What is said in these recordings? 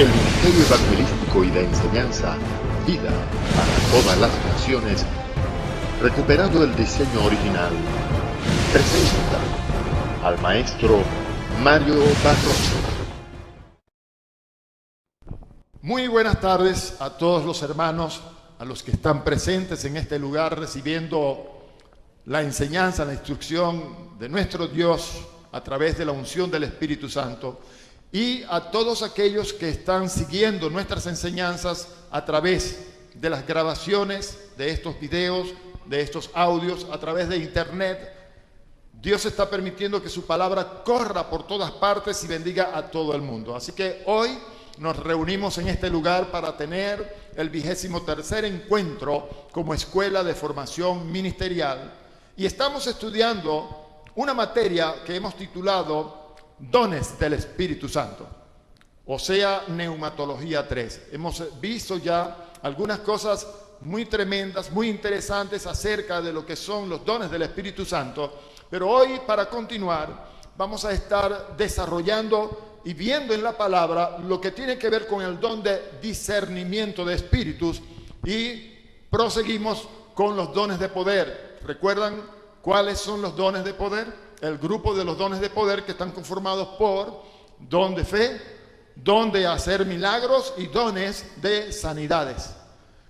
El Ministerio Evangelístico y de Enseñanza, Vida para todas las naciones, recuperando el diseño original, presenta al maestro Mario Barroso. Muy buenas tardes a todos los hermanos, a los que están presentes en este lugar recibiendo la enseñanza, la instrucción de nuestro Dios a través de la unción del Espíritu Santo, y a todos aquellos que están siguiendo nuestras enseñanzas a través de las grabaciones de estos videos, de estos audios, a través de internet. Dios está permitiendo que su palabra corra por todas partes y bendiga a todo el mundo. Así que hoy nos reunimos en este lugar para tener el 23º encuentro como escuela de formación ministerial, y estamos estudiando una materia que hemos titulado Dones del Espíritu Santo, o sea, Neumatología 3. Hemos visto ya algunas cosas muy tremendas, muy interesantes acerca de lo que son los dones del Espíritu Santo, pero hoy, para continuar, vamos a estar desarrollando y viendo en la palabra lo que tiene que ver con el don de discernimiento de espíritus, y proseguimos con los dones de poder. ¿Recuerdan cuáles son los dones de poder? El grupo de los dones de poder, que están conformados por don de fe, don de hacer milagros y dones de sanidades.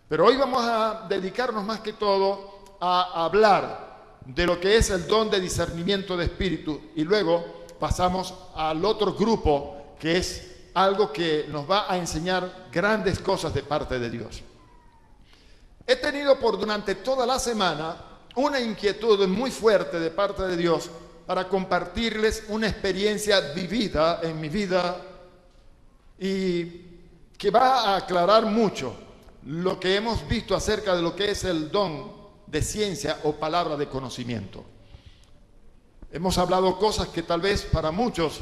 Pero hoy vamos a dedicarnos más que todo a hablar de lo que es el don de discernimiento de espíritu, y luego pasamos al otro grupo, que es algo que nos va a enseñar grandes cosas de parte de Dios. He tenido durante toda la semana una inquietud muy fuerte de parte de Dios para compartirles una experiencia vivida en mi vida, y que va a aclarar mucho lo que hemos visto acerca de lo que es el don de ciencia o palabra de conocimiento. Hemos hablado cosas que tal vez para muchos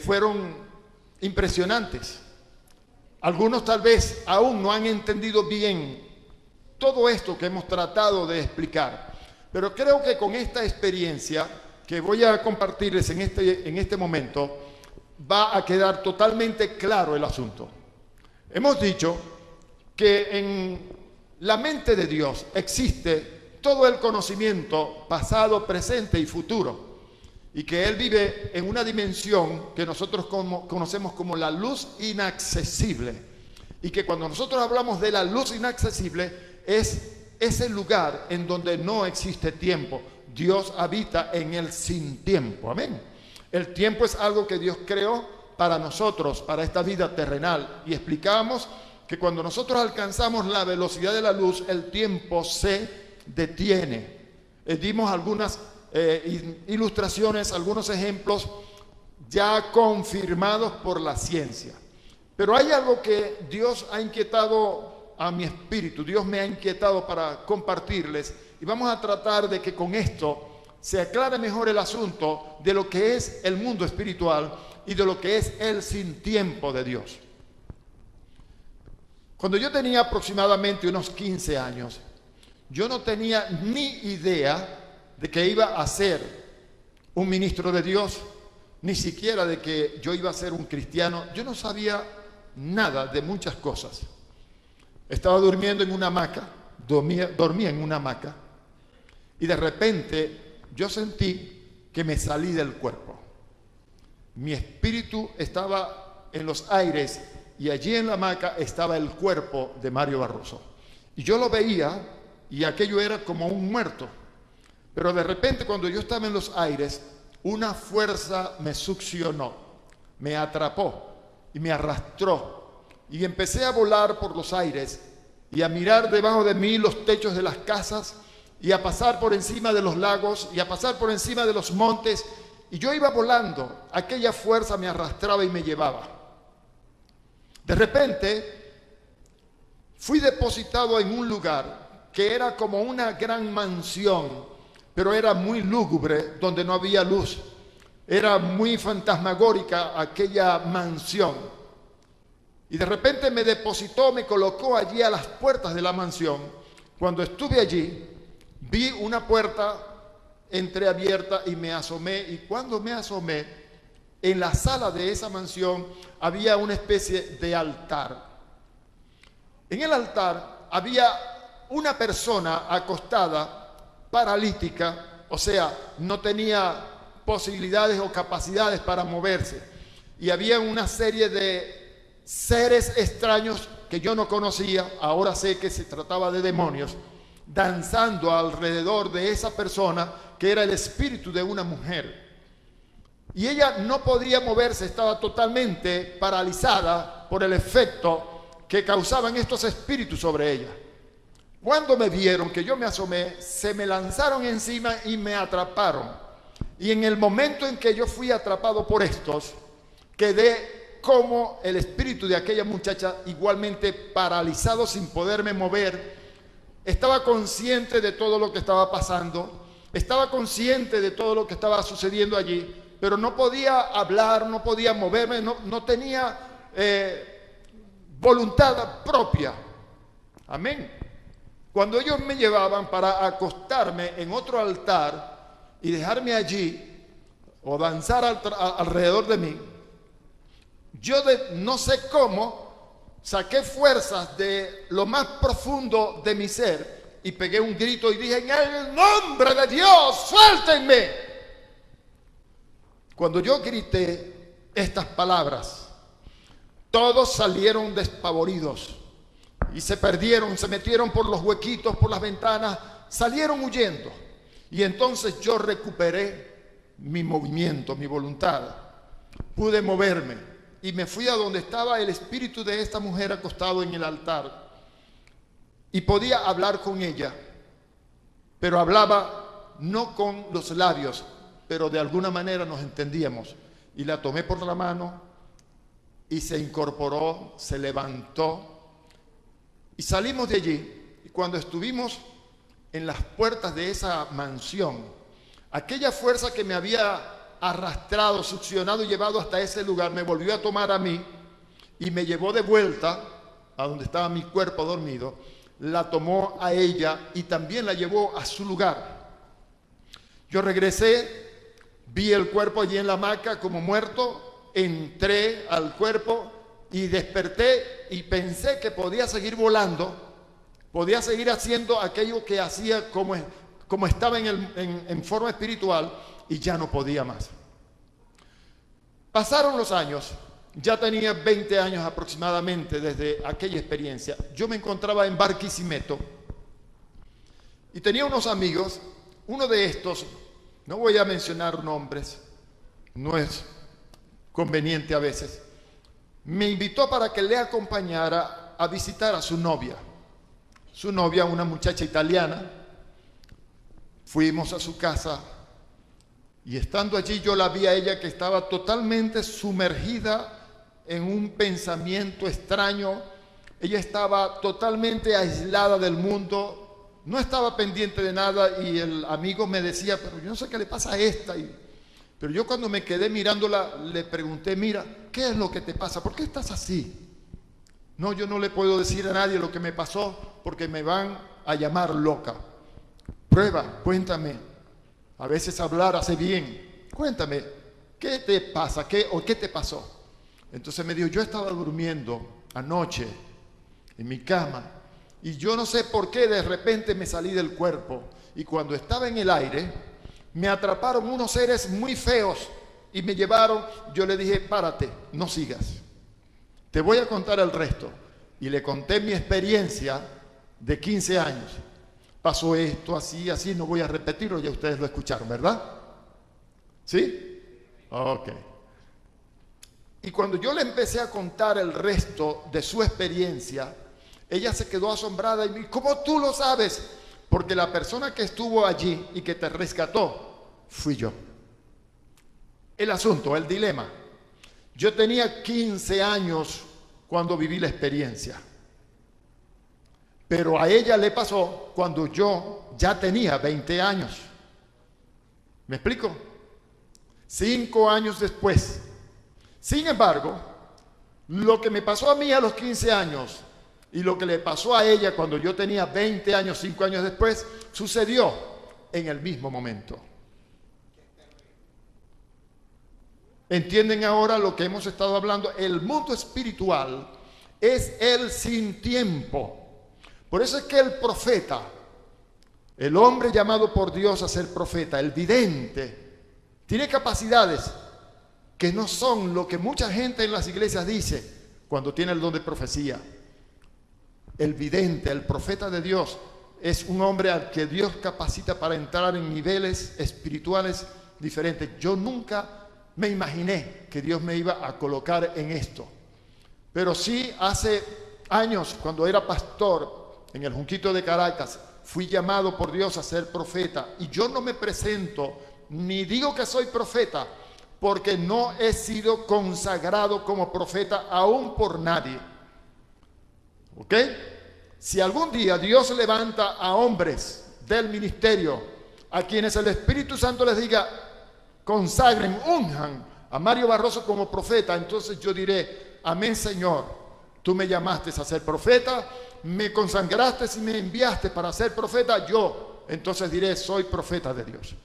fueron impresionantes. Algunos tal vez aún no han entendido bien todo esto que hemos tratado de explicar. Pero creo que con esta experiencia que voy a compartirles en este momento, va a quedar totalmente claro el asunto. Hemos dicho que en la mente de Dios existe todo el conocimiento pasado, presente y futuro, y que Él vive en una dimensión que nosotros conocemos como la luz inaccesible, y que cuando nosotros hablamos de la luz inaccesible es ese lugar en donde no existe tiempo. Dios habita en el sin tiempo. Amén. El tiempo es algo que Dios creó para nosotros, para esta vida terrenal. Y explicamos que cuando nosotros alcanzamos la velocidad de la luz, el tiempo se detiene. Dimos algunas ilustraciones, algunos ejemplos ya confirmados por la ciencia. Pero hay algo que Dios ha inquietado a mi espíritu, Dios me ha inquietado para compartirles, y vamos a tratar de que con esto se aclare mejor el asunto de lo que es el mundo espiritual y de lo que es el sin tiempo de Dios. Cuando yo tenía aproximadamente unos 15 años, yo no tenía ni idea de que iba a ser un ministro de Dios, ni siquiera de que yo iba a ser un cristiano. Yo no sabía nada de muchas cosas. Estaba durmiendo en una hamaca, dormía en una hamaca, y de repente yo sentí que me salí del cuerpo. Mi espíritu estaba en los aires, y allí en la hamaca estaba el cuerpo de Mario Barroso. Y yo lo veía, y aquello era como un muerto. Pero de repente, cuando yo estaba en los aires, una fuerza me succionó, me atrapó y me arrastró. Y empecé a volar por los aires y a mirar debajo de mí los techos de las casas, y a pasar por encima de los lagos y a pasar por encima de los montes. Y yo iba volando, aquella fuerza me arrastraba y me llevaba. De repente fui depositado en un lugar que era como una gran mansión, pero era muy lúgubre, donde no había luz. Era muy fantasmagórica aquella mansión. Y de repente me depositó, me colocó allí a las puertas de la mansión. Cuando estuve allí, vi una puerta entreabierta y me asomé. Y cuando me asomé, en la sala de esa mansión había una especie de altar. En el altar había una persona acostada, paralítica, o sea, no tenía posibilidades o capacidades para moverse. Y había una serie de seres extraños que yo no conocía, ahora sé que se trataba de demonios, danzando alrededor de esa persona que era el espíritu de una mujer. Y ella no podía moverse, estaba totalmente paralizada por el efecto que causaban estos espíritus sobre ella. Cuando me vieron que yo me asomé, se me lanzaron encima y me atraparon. Y en el momento en que yo fui atrapado por estos, quedé como el espíritu de aquella muchacha, igualmente paralizado sin poderme mover. Estaba consciente de todo lo que estaba pasando, estaba consciente de todo lo que estaba sucediendo allí, pero no podía hablar, no podía moverme, no tenía voluntad propia. Amén. Cuando ellos me llevaban para acostarme en otro altar y dejarme allí o danzar alrededor de mí, yo no sé cómo saqué fuerzas de lo más profundo de mi ser y pegué un grito y dije: en el nombre de Dios, suéltenme. Cuando yo grité estas palabras, todos salieron despavoridos y se perdieron, se metieron por los huequitos, por las ventanas, salieron huyendo. Y entonces yo recuperé mi movimiento, mi voluntad. Pude moverme y me fui a donde estaba el espíritu de esta mujer acostado en el altar. Y podía hablar con ella, pero hablaba no con los labios, pero de alguna manera nos entendíamos. Y la tomé por la mano y se incorporó, se levantó y salimos de allí. Y cuando estuvimos en las puertas de esa mansión, aquella fuerza que me había arrastrado, succionado y llevado hasta ese lugar me volvió a tomar a mí y me llevó de vuelta a donde estaba mi cuerpo dormido. La tomó a ella y también la llevó a su lugar. Yo regresé, vi el cuerpo allí en la hamaca como muerto, entré al cuerpo y desperté y pensé que podía seguir volando, podía seguir haciendo aquello que hacía como estaba en forma espiritual, y ya no podía más. Pasaron los años, ya tenía 20 años aproximadamente desde aquella experiencia. Yo me encontraba en Barquisimeto y tenía unos amigos. Uno de estos, no voy a mencionar nombres, no es conveniente a veces, me invitó para que le acompañara a visitar a su novia. Su novia, una muchacha italiana. Fuimos a su casa y estando allí yo la vi a ella que estaba totalmente sumergida en un pensamiento extraño. Ella estaba totalmente aislada del mundo, no estaba pendiente de nada, y el amigo me decía: pero yo no sé qué le pasa a esta. Pero yo, cuando me quedé mirándola, le pregunté: mira, ¿qué es lo que te pasa? ¿Por qué estás así? No, yo no le puedo decir a nadie lo que me pasó porque me van a llamar loca. Prueba, cuéntame. A veces hablar hace bien. Cuéntame, ¿qué te pasa? ¿Qué te pasó? Entonces me dijo: yo estaba durmiendo anoche en mi cama y yo no sé por qué de repente me salí del cuerpo, y cuando estaba en el aire me atraparon unos seres muy feos y me llevaron. Yo le dije: párate, no sigas, te voy a contar el resto. Y le conté mi experiencia de 15 años. Pasó esto, así, así, no voy a repetirlo, ya ustedes lo escucharon, ¿verdad? ¿Sí? Ok. Y cuando yo le empecé a contar el resto de su experiencia, ella se quedó asombrada y me dijo: ¿cómo tú lo sabes? Porque la persona que estuvo allí y que te rescató fui yo. El asunto, el dilema. Yo tenía 15 años cuando viví la experiencia, pero a ella le pasó cuando yo ya tenía 20 años. ¿Me explico? 5 años después. Sin embargo, lo que me pasó a mí a los 15 años y lo que le pasó a ella cuando yo tenía 20 años, 5 años después, sucedió en el mismo momento. ¿Entienden ahora lo que hemos estado hablando? El mundo espiritual es el sin tiempo. Por eso es que el profeta, el hombre llamado por Dios a ser profeta, el vidente, tiene capacidades que no son lo que mucha gente en las iglesias dice cuando tiene el don de profecía. El vidente, el profeta de Dios, es un hombre al que Dios capacita para entrar en niveles espirituales diferentes. Yo nunca me imaginé que Dios me iba a colocar en esto. Pero sí, hace años, cuando era pastor en el Junquito de Caracas, fui llamado por Dios a ser profeta. Y yo no me presento, ni digo que soy profeta, porque no he sido consagrado como profeta aún por nadie. ¿Ok? Si algún día Dios levanta a hombres del ministerio a quienes el Espíritu Santo les diga, consagren, unjan a Mario Barroso como profeta, entonces yo diré, amén Señor, tú me llamaste a ser profeta, me consagraste y me enviaste para ser profeta, yo entonces diré, soy profeta de Dios.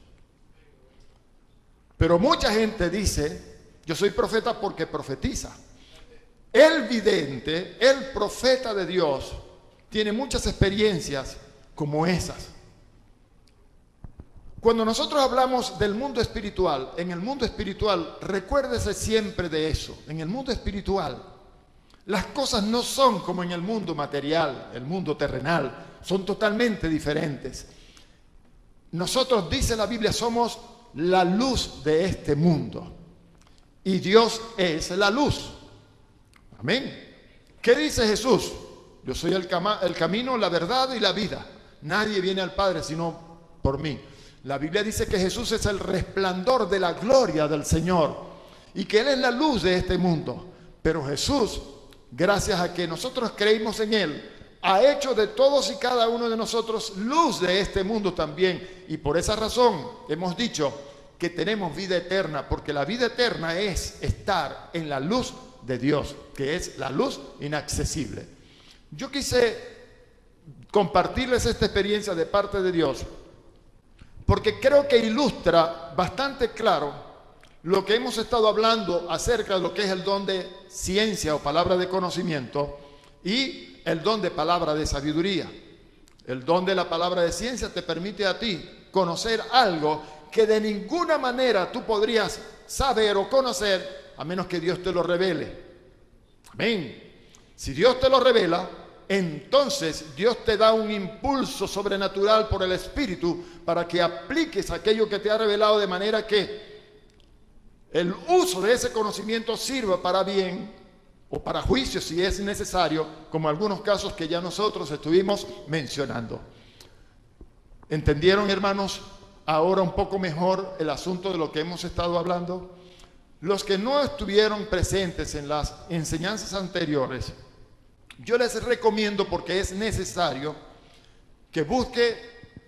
Pero mucha gente dice, yo soy profeta porque profetiza. El vidente, el profeta de Dios, tiene muchas experiencias como esas. Cuando nosotros hablamos del mundo espiritual, en el mundo espiritual, recuérdese siempre de eso. En el mundo espiritual, las cosas no son como en el mundo material, el mundo terrenal, son totalmente diferentes. Nosotros, dice la Biblia, somos la luz de este mundo. Y Dios es la luz. Amén. ¿Qué dice Jesús? Yo soy el camino, la verdad y la vida. Nadie viene al Padre sino por mí. La Biblia dice que Jesús es el resplandor de la gloria del Señor y que Él es la luz de este mundo. Pero Jesús, gracias a que nosotros creímos en Él, ha hecho de todos y cada uno de nosotros luz de este mundo también. Y por esa razón hemos dicho que tenemos vida eterna, porque la vida eterna es estar en la luz de Dios, que es la luz inaccesible. Yo quise compartirles esta experiencia de parte de Dios, porque creo que ilustra bastante claro lo que hemos estado hablando acerca de lo que es el don de ciencia o palabra de conocimiento y el don de palabra de sabiduría. El don de la palabra de ciencia te permite a ti conocer algo que de ninguna manera tú podrías saber o conocer a menos que Dios te lo revele. Amén. Si Dios te lo revela, entonces Dios te da un impulso sobrenatural por el Espíritu para que apliques aquello que te ha revelado, de manera que el uso de ese conocimiento sirva para bien o para juicio si es necesario, como algunos casos que ya nosotros estuvimos mencionando. ¿Entendieron, hermanos, ahora un poco mejor el asunto de lo que hemos estado hablando? Los que no estuvieron presentes en las enseñanzas anteriores, yo les recomiendo, porque es necesario, que busque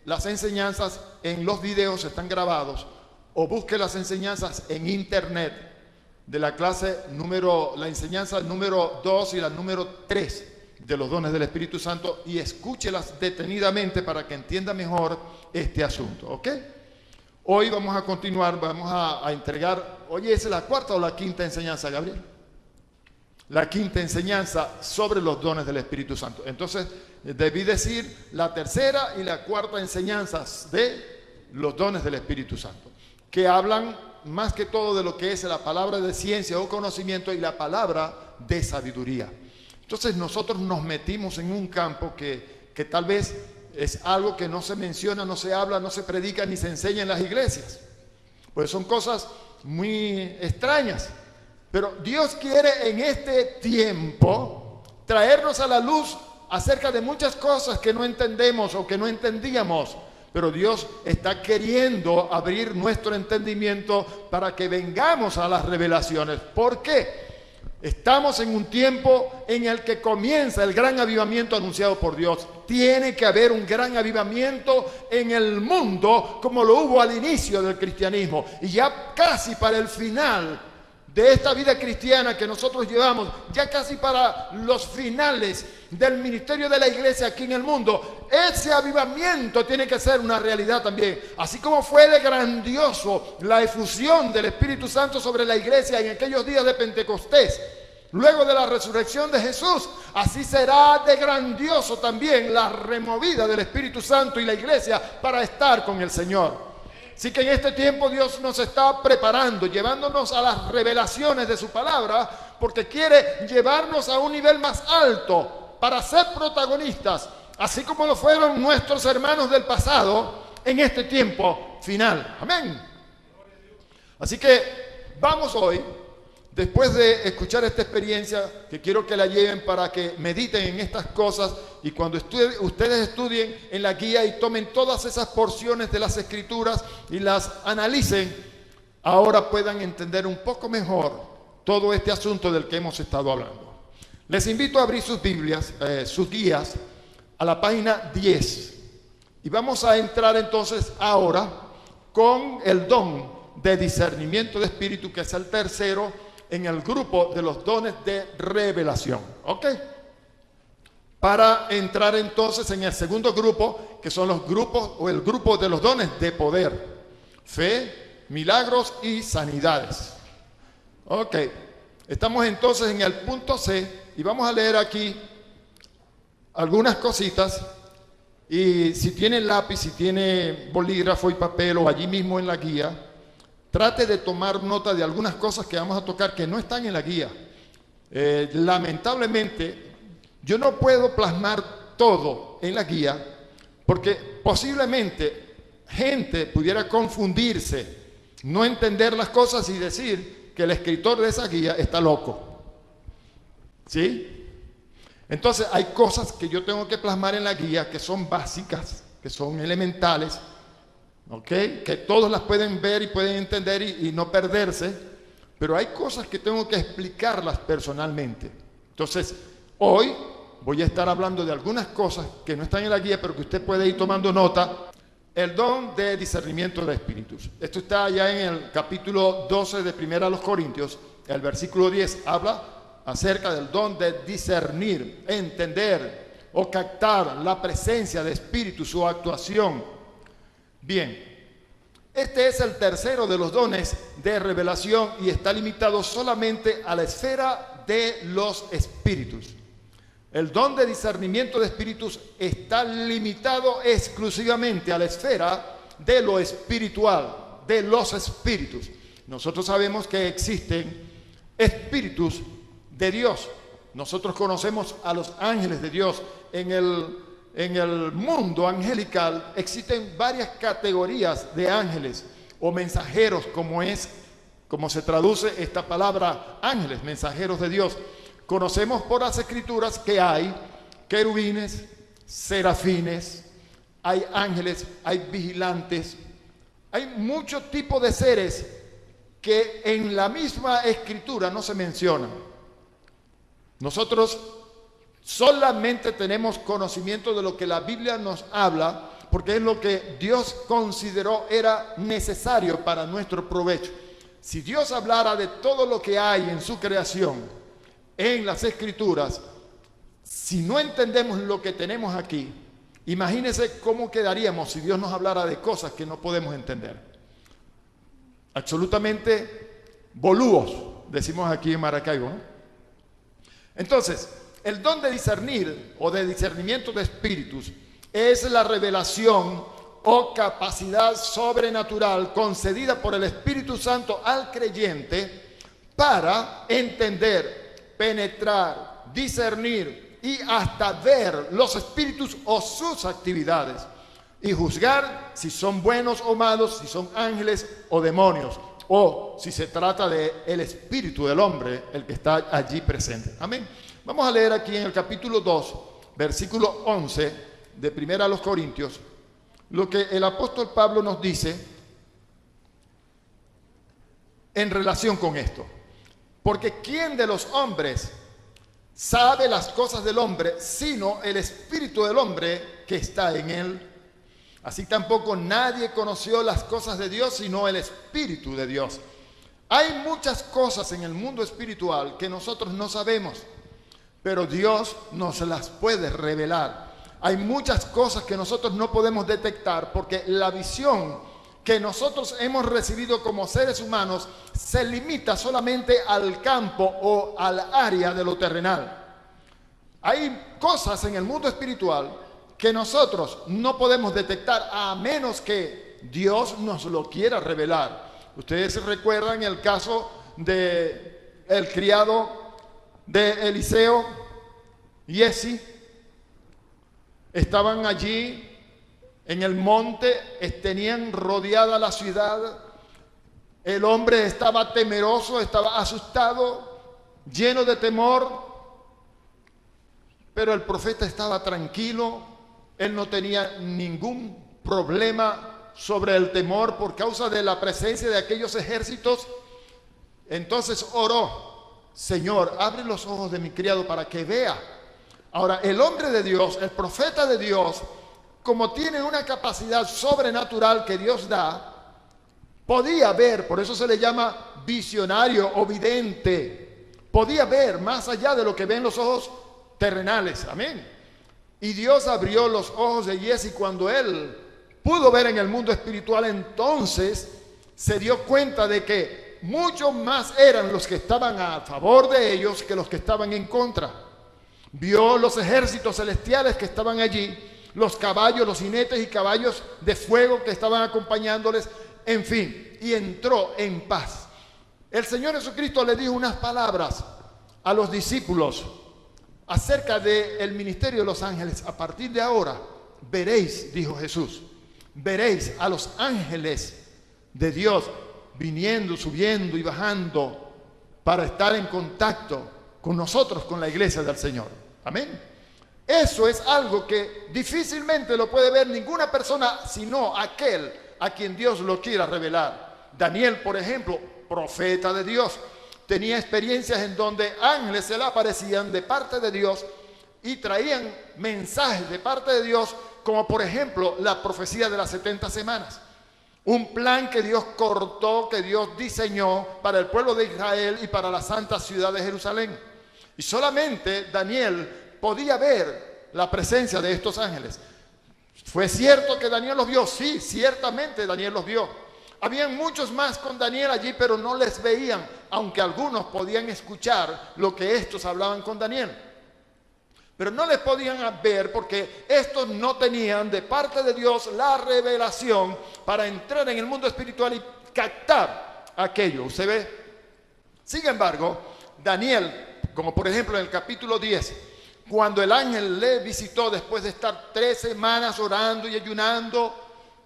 las enseñanzas en los videos, están grabados, o busque las enseñanzas en internet de la clase la enseñanza número 2 y la número 3 de los dones del Espíritu Santo, y escúchelas detenidamente para que entienda mejor este asunto, ¿ok? Hoy vamos a continuar, vamos a entregar, oye, ¿es la cuarta o la quinta enseñanza, Gabriel? La quinta enseñanza sobre los dones del Espíritu Santo. Entonces, debí decir la tercera y la cuarta enseñanzas de los dones del Espíritu Santo, que hablan más que todo de lo que es la palabra de ciencia o conocimiento y la palabra de sabiduría. Entonces, nosotros nos metimos en un campo que tal vez es algo que no se menciona, no se habla, no se predica ni se enseña en las iglesias. Pues son cosas muy extrañas. Pero Dios quiere en este tiempo traernos a la luz acerca de muchas cosas que no entendemos o que no entendíamos. Pero Dios está queriendo abrir nuestro entendimiento para que vengamos a las revelaciones. ¿Por qué? Estamos en un tiempo en el que comienza el gran avivamiento anunciado por Dios. Tiene que haber un gran avivamiento en el mundo como lo hubo al inicio del cristianismo. Y ya casi para el final de esta vida cristiana que nosotros llevamos, ya casi para los finales del ministerio de la iglesia aquí en el mundo, ese avivamiento tiene que ser una realidad también. Así como fue de grandioso la efusión del Espíritu Santo sobre la iglesia en aquellos días de Pentecostés, luego de la resurrección de Jesús, así será de grandioso también la removida del Espíritu Santo y la iglesia para estar con el Señor. Así que en este tiempo Dios nos está preparando, llevándonos a las revelaciones de su palabra, porque quiere llevarnos a un nivel más alto para ser protagonistas, así como lo fueron nuestros hermanos del pasado en este tiempo final. Amén. Así que vamos hoy, después de escuchar esta experiencia, que quiero que la lleven para que mediten en estas cosas y cuando ustedes estudien en la guía y tomen todas esas porciones de las Escrituras y las analicen, ahora puedan entender un poco mejor todo este asunto del que hemos estado hablando. Les invito a abrir sus Biblias, sus guías, a la página 10. Y vamos a entrar entonces ahora con el don de discernimiento de espíritu, que es el tercero en el grupo de los dones de revelación. ¿Ok? Para entrar entonces en el segundo grupo, que son los grupos o el grupo de los dones de poder, fe, milagros y sanidades. Ok, estamos entonces en el punto C y vamos a leer aquí algunas cositas. Y si tiene lápiz, si tiene bolígrafo y papel o allí mismo en la guía, trate de tomar nota de algunas cosas que vamos a tocar que no están en la guía. Lamentablemente, yo no puedo plasmar todo en la guía porque posiblemente gente pudiera confundirse, no entender las cosas y decir que el escritor de esa guía está loco. ¿Sí? Entonces hay cosas que yo tengo que plasmar en la guía que son básicas, que son elementales, ¿ok? Que todos las pueden ver y pueden entender y no perderse, pero hay cosas que tengo que explicarlas personalmente. Entonces, hoy voy a estar hablando de algunas cosas que no están en la guía, pero que usted puede ir tomando nota. El don de discernimiento de espíritus. Esto está ya en el capítulo 12 de 1 Corintios, el versículo 10, habla acerca del don de discernir, entender o captar la presencia de espíritu, su actuación. Bien, este es el tercero de los dones de revelación y está limitado solamente a la esfera de los espíritus. El don de discernimiento de espíritus está limitado exclusivamente a la esfera de lo espiritual, de los espíritus. Nosotros sabemos que existen espíritus de Dios. Nosotros conocemos a los ángeles de Dios. En el mundo angelical existen varias categorías de ángeles o mensajeros, como se traduce esta palabra ángeles, mensajeros de Dios. Conocemos por las Escrituras que hay querubines, serafines, hay ángeles, hay vigilantes, hay muchos tipos de seres que en la misma Escritura no se mencionan. Nosotros solamente tenemos conocimiento de lo que la Biblia nos habla, porque es lo que Dios consideró era necesario para nuestro provecho. Si Dios hablara de todo lo que hay en su creación, en las Escrituras, si no entendemos lo que tenemos aquí, imagínense cómo quedaríamos si Dios nos hablara de cosas que no podemos entender. Absolutamente bolúos, decimos aquí en Maracaibo, ¿no? Entonces, el don de discernir o de discernimiento de espíritus es la revelación o capacidad sobrenatural concedida por el Espíritu Santo al creyente para entender, penetrar, discernir y hasta ver los espíritus o sus actividades y juzgar si son buenos o malos, si son ángeles o demonios, o si se trata del espíritu del hombre, el que está allí presente. Amén. Vamos a leer aquí en el capítulo 2, versículo 11 de 1 Corintios, lo que el apóstol Pablo nos dice en relación con esto. Porque ¿quién de los hombres sabe las cosas del hombre, sino el espíritu del hombre que está en él? Así tampoco nadie conoció las cosas de Dios, sino el Espíritu de Dios. Hay muchas cosas en el mundo espiritual que nosotros no sabemos, pero Dios nos las puede revelar. Hay muchas cosas que nosotros no podemos detectar porque la visión que nosotros hemos recibido como seres humanos se limita solamente al campo o al área de lo terrenal. Hay cosas en el mundo espiritual que nosotros no podemos detectar a menos que Dios nos lo quiera revelar. Ustedes recuerdan el caso de el criado de Eliseo, Giesi. Estaban allí en el monte, tenían rodeada la ciudad. El hombre estaba temeroso, estaba asustado, lleno de temor, pero el profeta estaba tranquilo. Él no tenía ningún problema sobre el temor por causa de la presencia de aquellos ejércitos. Entonces oró: Señor, abre los ojos de mi criado para que vea. Ahora, el hombre de Dios, el profeta de Dios, como tiene una capacidad sobrenatural que Dios da, podía ver, por eso se le llama visionario o vidente, podía ver más allá de lo que ven los ojos terrenales. Amén. Y Dios abrió los ojos de Giesi. Cuando él pudo ver en el mundo espiritual, entonces se dio cuenta de que muchos más eran los que estaban a favor de ellos que los que estaban en contra. Vio los ejércitos celestiales que estaban allí, los caballos, los jinetes y caballos de fuego que estaban acompañándoles, en fin, y entró en paz. El Señor Jesucristo le dijo unas palabras a los discípulos acerca del ministerio de los ángeles. A partir de ahora veréis, dijo Jesús, veréis a los ángeles de Dios viniendo, subiendo y bajando para estar en contacto con nosotros, con la iglesia del Señor. Amén. Eso es algo que difícilmente lo puede ver ninguna persona, sino aquel a quien Dios lo quiera revelar. Daniel, por ejemplo, profeta de Dios, tenía experiencias en donde ángeles se le aparecían de parte de Dios y traían mensajes de parte de Dios, como por ejemplo la profecía de las 70 semanas. Un plan que Dios cortó, que Dios diseñó para el pueblo de Israel y para la santa ciudad de Jerusalén. Y solamente Daniel podía ver la presencia de estos ángeles. ¿Fue cierto que Daniel los vio? Sí, ciertamente Daniel los vio. Habían muchos más con Daniel allí, pero no les veían, aunque algunos podían escuchar lo que estos hablaban con Daniel. Pero no les podían ver porque estos no tenían de parte de Dios la revelación para entrar en el mundo espiritual y captar aquello. ¿Usted ve? Sin embargo, Daniel, como por ejemplo en el capítulo 10, cuando el ángel le visitó después de estar 3 semanas orando y ayunando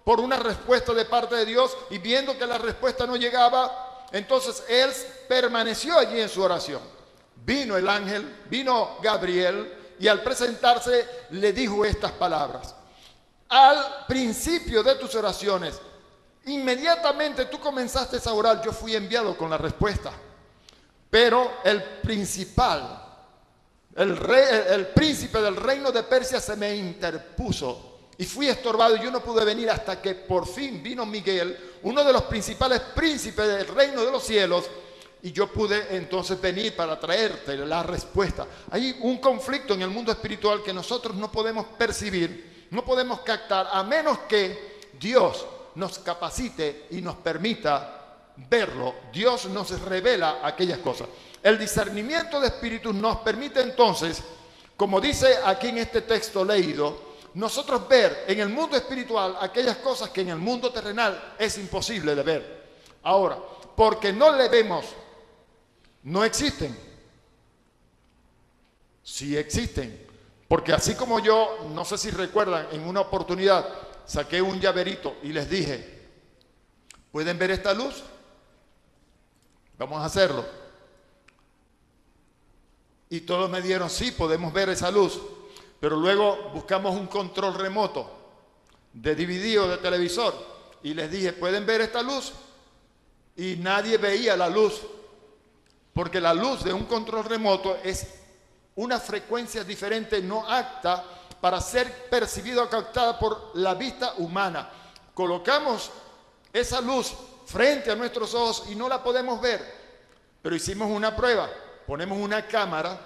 por una respuesta de parte de Dios y viendo que la respuesta no llegaba, entonces él permaneció allí en su oración. Vino el ángel, vino Gabriel, y al presentarse le dijo estas palabras: al principio de tus oraciones, inmediatamente tú comenzaste a orar, yo fui enviado con la respuesta. Pero el principal, el príncipe del reino de Persia se me interpuso y fui estorbado, y yo no pude venir hasta que por fin vino Miguel, uno de los principales príncipes del reino de los cielos, y yo pude entonces venir para traerte la respuesta. Hay un conflicto en el mundo espiritual que nosotros no podemos percibir, no podemos captar, a menos que Dios nos capacite y nos permita verlo. Dios nos revela aquellas cosas. El discernimiento de espíritus nos permite entonces, como dice aquí en este texto leído, nosotros ver en el mundo espiritual aquellas cosas que en el mundo terrenal es imposible de ver. Ahora, porque no le vemos, no existen. Sí existen. Porque así como yo, no sé si recuerdan, en una oportunidad saqué un llaverito y les dije: ¿pueden ver esta luz? Vamos a hacerlo. Y todos me dieron: sí, podemos ver esa luz. Pero luego buscamos un control remoto de DVD o de televisor y les dije: ¿pueden ver esta luz? Y nadie veía la luz, porque la luz de un control remoto es una frecuencia diferente, no apta para ser percibida o captada por la vista humana. Colocamos esa luz frente a nuestros ojos y no la podemos ver. Pero hicimos una prueba. Ponemos una cámara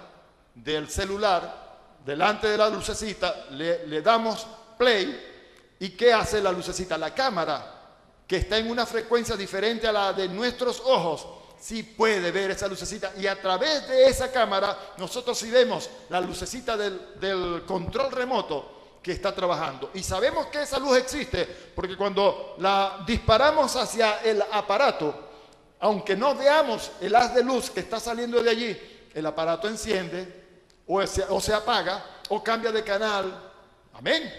del celular delante de la lucecita, le damos play y ¿qué hace la lucecita? La cámara, que está en una frecuencia diferente a la de nuestros ojos, sí puede ver esa lucecita, y a través de esa cámara nosotros sí vemos la lucecita del control remoto que está trabajando. Y sabemos que esa luz existe porque cuando la disparamos hacia el aparato, aunque no veamos el haz de luz que está saliendo de allí, el aparato enciende o se apaga o cambia de canal. Amén.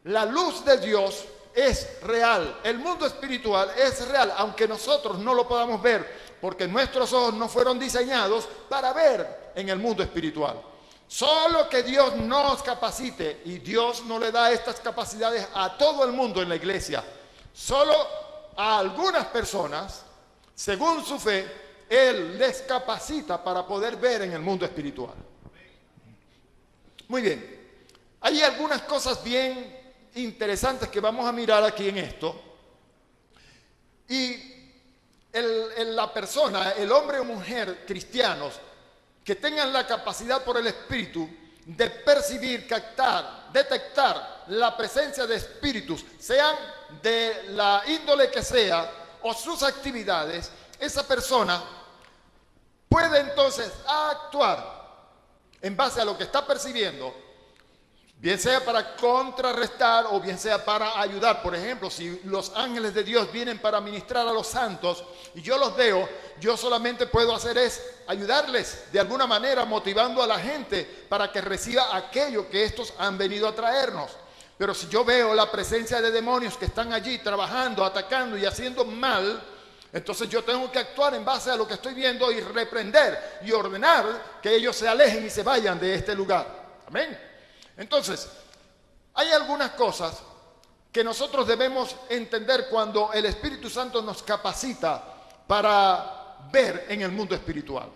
La luz de Dios es real. El mundo espiritual es real, aunque nosotros no lo podamos ver, porque nuestros ojos no fueron diseñados para ver en el mundo espiritual. Solo que Dios nos capacite, y Dios no le da estas capacidades a todo el mundo en la iglesia. Solo a algunas personas, según su fe, Él les capacita para poder ver en el mundo espiritual. Muy bien. Hay algunas cosas bien interesantes que vamos a mirar aquí en esto. Y la persona, el hombre o mujer cristianos, que tengan la capacidad por el Espíritu de percibir, captar, detectar la presencia de espíritus, sean de la índole que sea, o sus actividades, esa persona puede entonces actuar en base a lo que está percibiendo, bien sea para contrarrestar o bien sea para ayudar. Por ejemplo, si los ángeles de Dios vienen para ministrar a los santos y yo los veo, yo solamente puedo hacer es ayudarles de alguna manera, motivando a la gente para que reciba aquello que estos han venido a traernos. Pero si yo veo la presencia de demonios que están allí trabajando, atacando y haciendo mal, entonces yo tengo que actuar en base a lo que estoy viendo y reprender y ordenar que ellos se alejen y se vayan de este lugar. Amén. Entonces, hay algunas cosas que nosotros debemos entender cuando el Espíritu Santo nos capacita para ver en el mundo espiritual.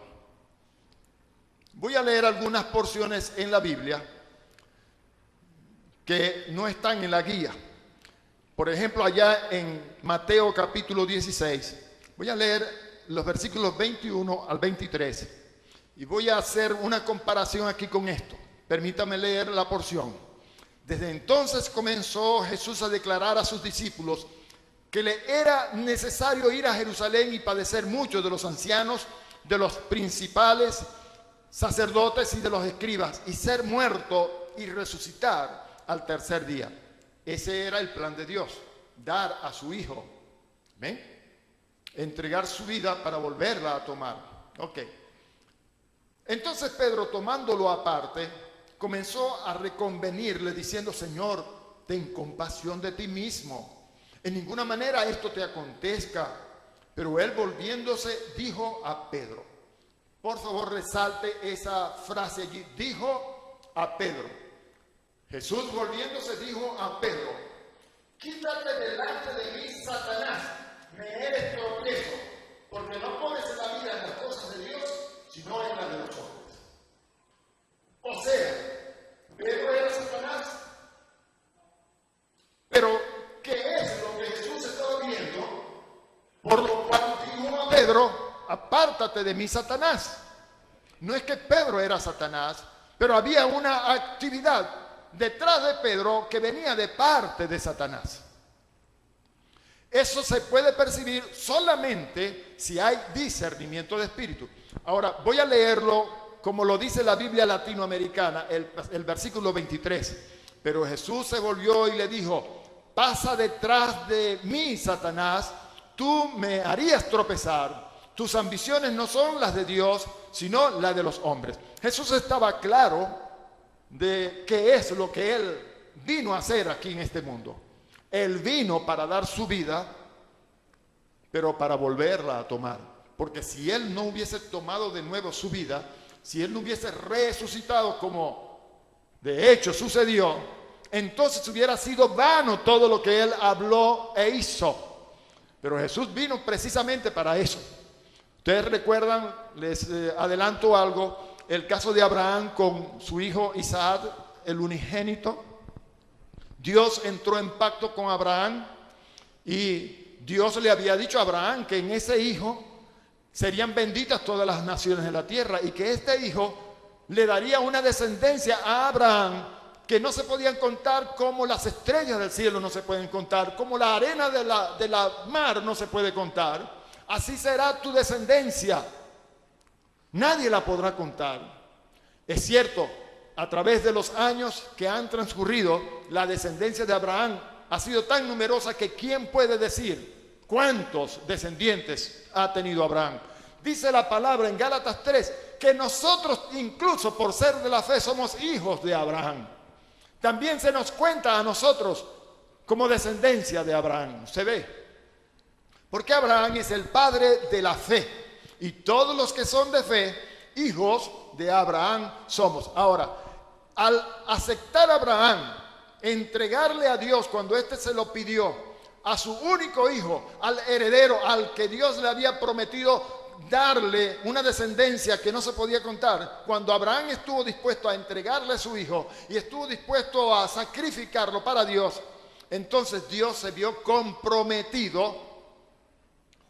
Voy a leer algunas porciones en la Biblia que no están en la guía. Por ejemplo, allá en Mateo capítulo 16, voy a leer los versículos 21 al 23 y voy a hacer una comparación aquí con esto. Permítame leer la porción. Desde entonces comenzó Jesús a declarar a sus discípulos que le era necesario ir a Jerusalén y padecer mucho de los ancianos, de los principales sacerdotes y de los escribas, y ser muerto y resucitar al tercer día. Ese era el plan de Dios, dar a su Hijo, ¿ven? Entregar su vida para volverla a tomar. Ok. Entonces Pedro, tomándolo aparte, comenzó a reconvenirle diciendo: Señor, ten compasión de ti mismo. En ninguna manera esto te acontezca. Pero él, volviéndose, dijo a Pedro. Por favor, resalte esa frase allí. Dijo a Pedro. Jesús, volviéndose, dijo a Pedro: quítate delante de mí, Satanás. Me eres tropiezo, porque no pones la vida en las cosas de Dios, sino en las de los hombres. O sea, Pedro era Satanás. Pero, ¿qué es lo que Jesús estaba viendo? Por lo cual dijo a Pedro: apártate de mí, Satanás. No es que Pedro era Satanás, pero había una actividad detrás de Pedro que venía de parte de Satanás. Eso se puede percibir solamente si hay discernimiento de espíritu. Ahora, voy a leerlo como lo dice la Biblia latinoamericana, el versículo 23. Pero Jesús se volvió y le dijo: pasa detrás de mí, Satanás, tú me harías tropezar. Tus ambiciones no son las de Dios, sino las de los hombres. Jesús estaba claro de qué es lo que Él vino a hacer aquí en este mundo. Él vino para dar su vida, pero para volverla a tomar. Porque si Él no hubiese tomado de nuevo su vida, si Él no hubiese resucitado como de hecho sucedió, entonces hubiera sido vano todo lo que Él habló e hizo. Pero Jesús vino precisamente para eso. Ustedes recuerdan, les adelanto algo, el caso de Abraham con su hijo Isaac, el unigénito. Dios entró en pacto con Abraham y Dios le había dicho a Abraham que en ese hijo serían benditas todas las naciones de la tierra y que este hijo le daría una descendencia a Abraham que no se podían contar, como las estrellas del cielo no se pueden contar, como la arena de la mar no se puede contar. Así será tu descendencia. Nadie la podrá contar. Es cierto, a través de los años que han transcurrido, la descendencia de Abraham ha sido tan numerosa que ¿quién puede decir cuántos descendientes ha tenido Abraham? Dice la palabra en Gálatas 3 que nosotros, incluso por ser de la fe, somos hijos de Abraham. También se nos cuenta a nosotros como descendencia de Abraham. ¿Se ve? Porque Abraham es el padre de la fe. Y todos los que son de fe, hijos de Abraham somos. Ahora, al aceptar a Abraham, entregarle a Dios cuando éste se lo pidió, a su único hijo, al heredero, al que Dios le había prometido darle una descendencia que no se podía contar, cuando Abraham estuvo dispuesto a entregarle a su hijo y estuvo dispuesto a sacrificarlo para Dios, entonces Dios se vio comprometido,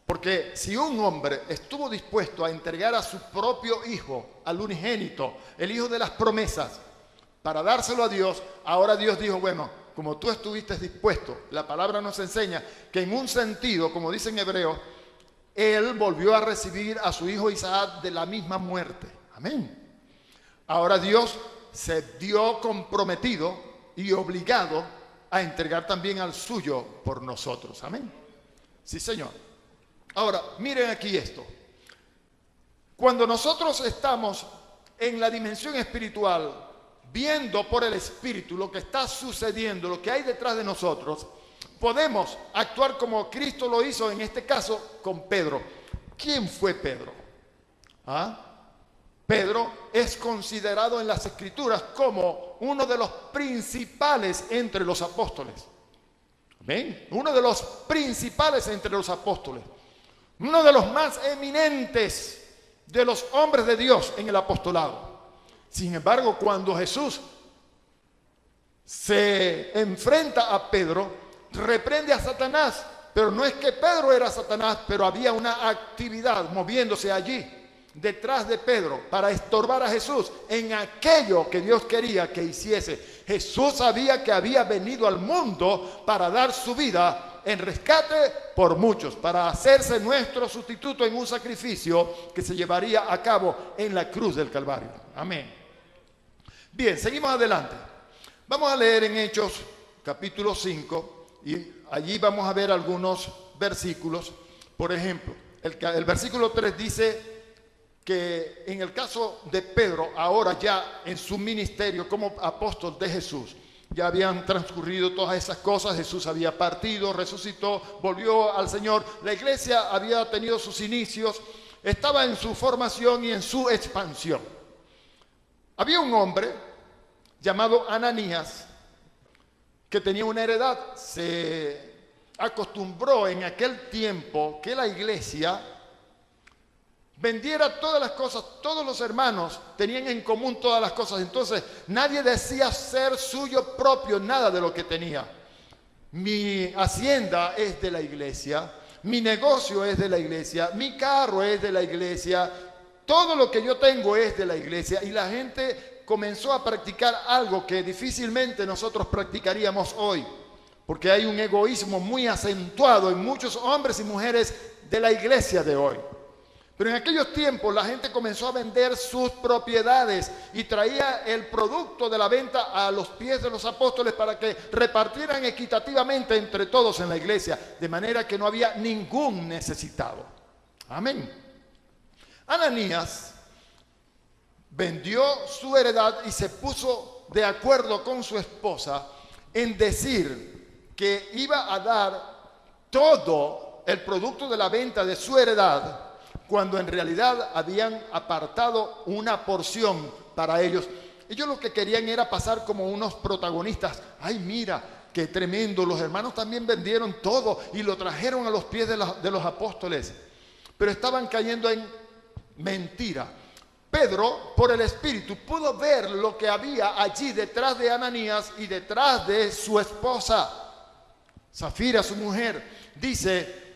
porque si un hombre estuvo dispuesto a entregar a su propio hijo, al unigénito, el hijo de las promesas, para dárselo a Dios, ahora Dios dijo, bueno, como tú estuviste dispuesto, la palabra nos enseña que en un sentido, como dice en Hebreo, él volvió a recibir a su hijo Isaac de la misma muerte. Amén. Ahora Dios se vio comprometido y obligado a entregar también al suyo por nosotros. Amén. Sí, Señor. Ahora, miren aquí esto. Cuando nosotros estamos en la dimensión espiritual, viendo por el Espíritu lo que está sucediendo, lo que hay detrás de nosotros, podemos actuar como Cristo lo hizo en este caso con Pedro. ¿Quién fue Pedro? Pedro es considerado en las Escrituras como uno de los principales entre los apóstoles. ¿Ven? Uno de los principales entre los apóstoles. Uno de los más eminentes de los hombres de Dios en el apostolado. Sin embargo, cuando Jesús se enfrenta a Pedro, reprende a Satanás, pero no es que Pedro era Satanás, pero había una actividad moviéndose allí detrás de Pedro para estorbar a Jesús en aquello que Dios quería que hiciese. Jesús sabía que había venido al mundo para dar su vida en rescate por muchos, para hacerse nuestro sustituto en un sacrificio que se llevaría a cabo en la cruz del Calvario. Amén. Bien, seguimos adelante. Vamos a leer en Hechos capítulo 5 y allí vamos a ver algunos versículos. Por ejemplo, el versículo 3 dice que en el caso de Pedro, ahora ya en su ministerio como apóstol de Jesús, ya habían transcurrido todas esas cosas. Jesús había partido, resucitó, volvió al Señor. La iglesia había tenido sus inicios, estaba en su formación y en su expansión. Había un hombre llamado Ananías que tenía una heredad. Se acostumbró en aquel tiempo que la iglesia vendiera todas las cosas. Todos los hermanos tenían en común todas las cosas. Entonces nadie decía ser suyo propio nada de lo que tenía. Mi hacienda es de la iglesia, mi negocio es de la iglesia, mi carro es de la iglesia, todo lo que yo tengo es de la iglesia. Y la gente comenzó a practicar algo que difícilmente nosotros practicaríamos hoy, porque hay un egoísmo muy acentuado en muchos hombres y mujeres de la iglesia de hoy. Pero en aquellos tiempos la gente comenzó a vender sus propiedades y traía el producto de la venta a los pies de los apóstoles para que repartieran equitativamente entre todos en la iglesia, de manera que no había ningún necesitado. Amén. Ananías vendió su heredad y se puso de acuerdo con su esposa en decir que iba a dar todo el producto de la venta de su heredad, cuando en realidad habían apartado una porción para ellos. Ellos lo que querían era pasar como unos protagonistas. ¡Ay, mira, qué tremendo! Los hermanos también vendieron todo y lo trajeron a los pies de los apóstoles. Pero estaban cayendo en mentira. Pedro, por el Espíritu, pudo ver lo que había allí detrás de Ananías y detrás de su esposa, Zafira, su mujer. Dice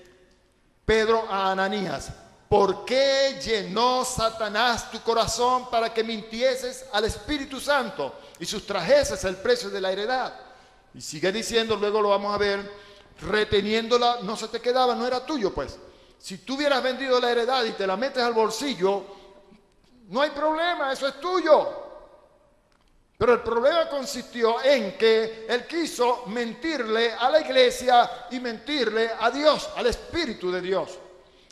Pedro a Ananías: ¿por qué llenó Satanás tu corazón para que mintieses al Espíritu Santo y sustrajeses el precio de la heredad? Y sigue diciendo, luego lo vamos a ver, reteniéndola, no se te quedaba, no era tuyo pues. Si tú hubieras vendido la heredad y te la metes al bolsillo, no hay problema, eso es tuyo. Pero el problema consistió en que él quiso mentirle a la iglesia y mentirle a Dios, al Espíritu de Dios,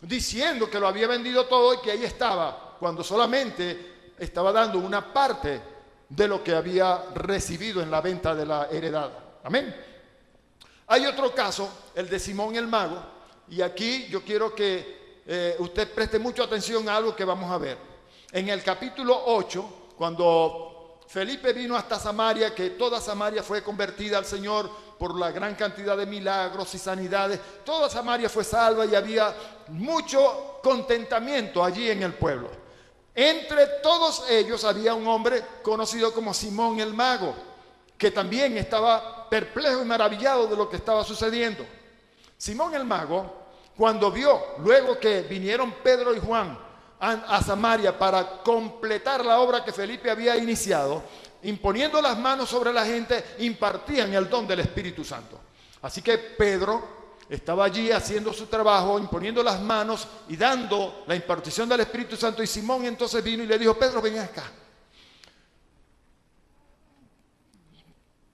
diciendo que lo había vendido todo y que ahí estaba, cuando solamente estaba dando una parte de lo que había recibido en la venta de la heredad. Amén. Hay otro caso, el de Simón el mago, y aquí yo quiero que usted preste mucha atención a algo que vamos a ver. En el capítulo 8, cuando Felipe vino hasta Samaria, que toda Samaria fue convertida al Señor por la gran cantidad de milagros y sanidades. Toda Samaria fue salva y había mucho contentamiento allí en el pueblo. Entre todos ellos había un hombre conocido como Simón el mago, que también estaba perplejo y maravillado de lo que estaba sucediendo. Simón el mago, cuando vio, luego que vinieron Pedro y Juan a Samaria para completar la obra que Felipe había iniciado, imponiendo las manos sobre la gente, impartían el don del Espíritu Santo. Así que Pedro estaba allí haciendo su trabajo, imponiendo las manos y dando la impartición del Espíritu Santo. Y Simón entonces vino y le dijo: Pedro, ven acá,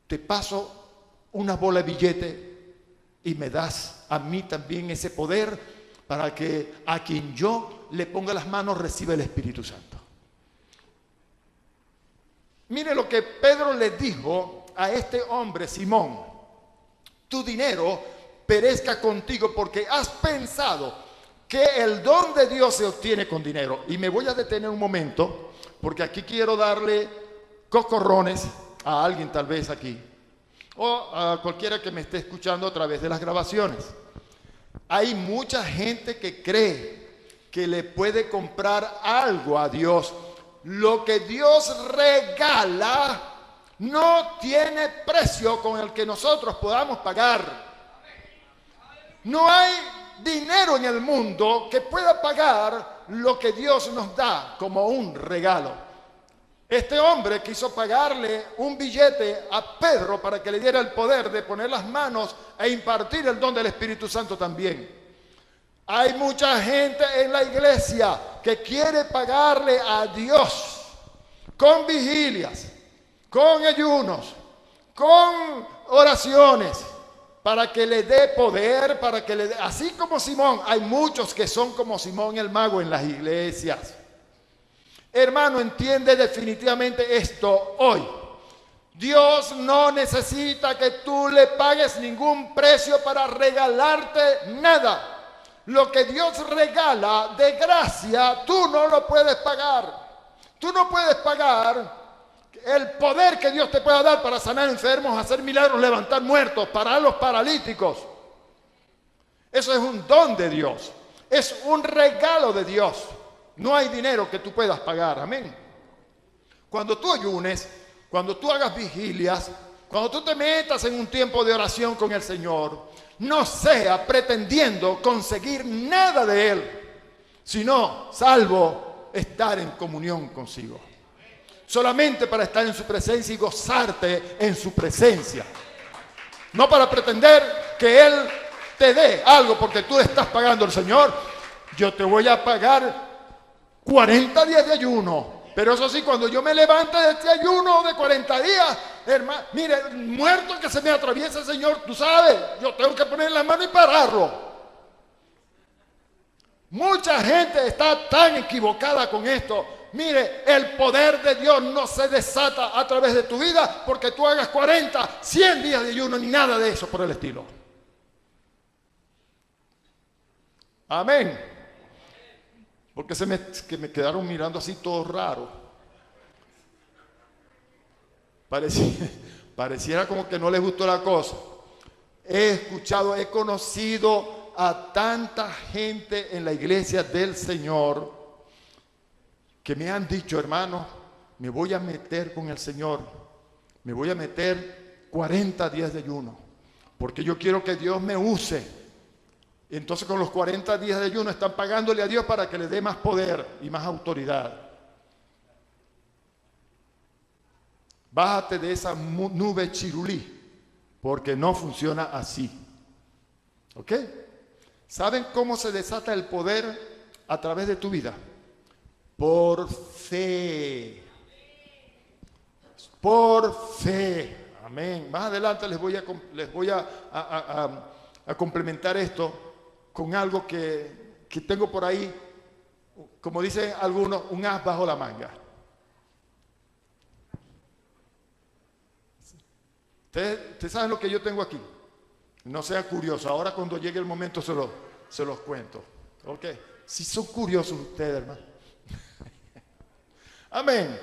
te paso una bola de billete y me das a mí también ese poder para que a quien yo le ponga las manos reciba el Espíritu Santo. Mire lo que Pedro le dijo a este hombre, Simón: tu dinero perezca contigo porque has pensado que el don de Dios se obtiene con dinero. Y me voy a detener un momento, porque aquí quiero darle cocorrones a alguien tal vez aquí, o a cualquiera que me esté escuchando a través de las grabaciones. Hay mucha gente que cree que le puede comprar algo a Dios. Lo que Dios regala no tiene precio con el que nosotros podamos pagar. No hay dinero en el mundo que pueda pagar lo que Dios nos da como un regalo. Este hombre quiso pagarle un billete a Pedro para que le diera el poder de poner las manos e impartir el don del Espíritu Santo también. Hay mucha gente en la iglesia que quiere pagarle a Dios con vigilias, con ayunos, con oraciones, para que le dé poder, para que le dé, así como Simón. Hay muchos que son como Simón el mago en las iglesias. Hermano, entiende definitivamente esto hoy. Dios no necesita que tú le pagues ningún precio para regalarte nada. Lo que Dios regala de gracia, tú no lo puedes pagar. Tú no puedes pagar el poder que Dios te pueda dar para sanar enfermos, hacer milagros, levantar muertos, parar a los paralíticos. Eso es un don de Dios. Es un regalo de Dios. No hay dinero que tú puedas pagar, amén. Cuando tú ayunes, cuando tú hagas vigilias, cuando tú te metas en un tiempo de oración con el Señor, no sea pretendiendo conseguir nada de Él, sino salvo estar en comunión consigo. Solamente para estar en su presencia y gozarte en su presencia. No para pretender que Él te dé algo porque tú estás pagando al Señor. Yo te voy a pagar 40 días de ayuno, pero eso sí, cuando yo me levante de este ayuno de 40 días, hermano, mire, el muerto que se me atraviesa el Señor, tú sabes, yo tengo que poner la mano y pararlo. Mucha gente está tan equivocada con esto. Mire, el poder de Dios no se desata a través de tu vida porque tú hagas 40, 100 días de ayuno, ni nada de eso por el estilo. Amén. Porque que me quedaron mirando así todo raro. Pareciera como que no les gustó la cosa. He escuchado, he conocido a tanta gente en la iglesia del Señor que me han dicho: hermano, me voy a meter con el Señor, me voy a meter 40 días de ayuno, porque yo quiero que Dios me use Entonces con los 40 días de ayuno están pagándole a Dios para que le dé más poder y más autoridad. Bájate de esa nube chirulí, porque no funciona así. ¿Ok? ¿Saben cómo se desata el poder a través de tu vida? Por fe. Por fe. Amén. Más adelante les voy a complementar esto con algo que tengo por ahí, como dicen algunos, un as bajo la manga. ¿Ustedes saben lo que yo tengo aquí? No sea curioso. Ahora cuando llegue el momento se los cuento. ¿Ok? Si son curiosos ustedes, hermano. Amén.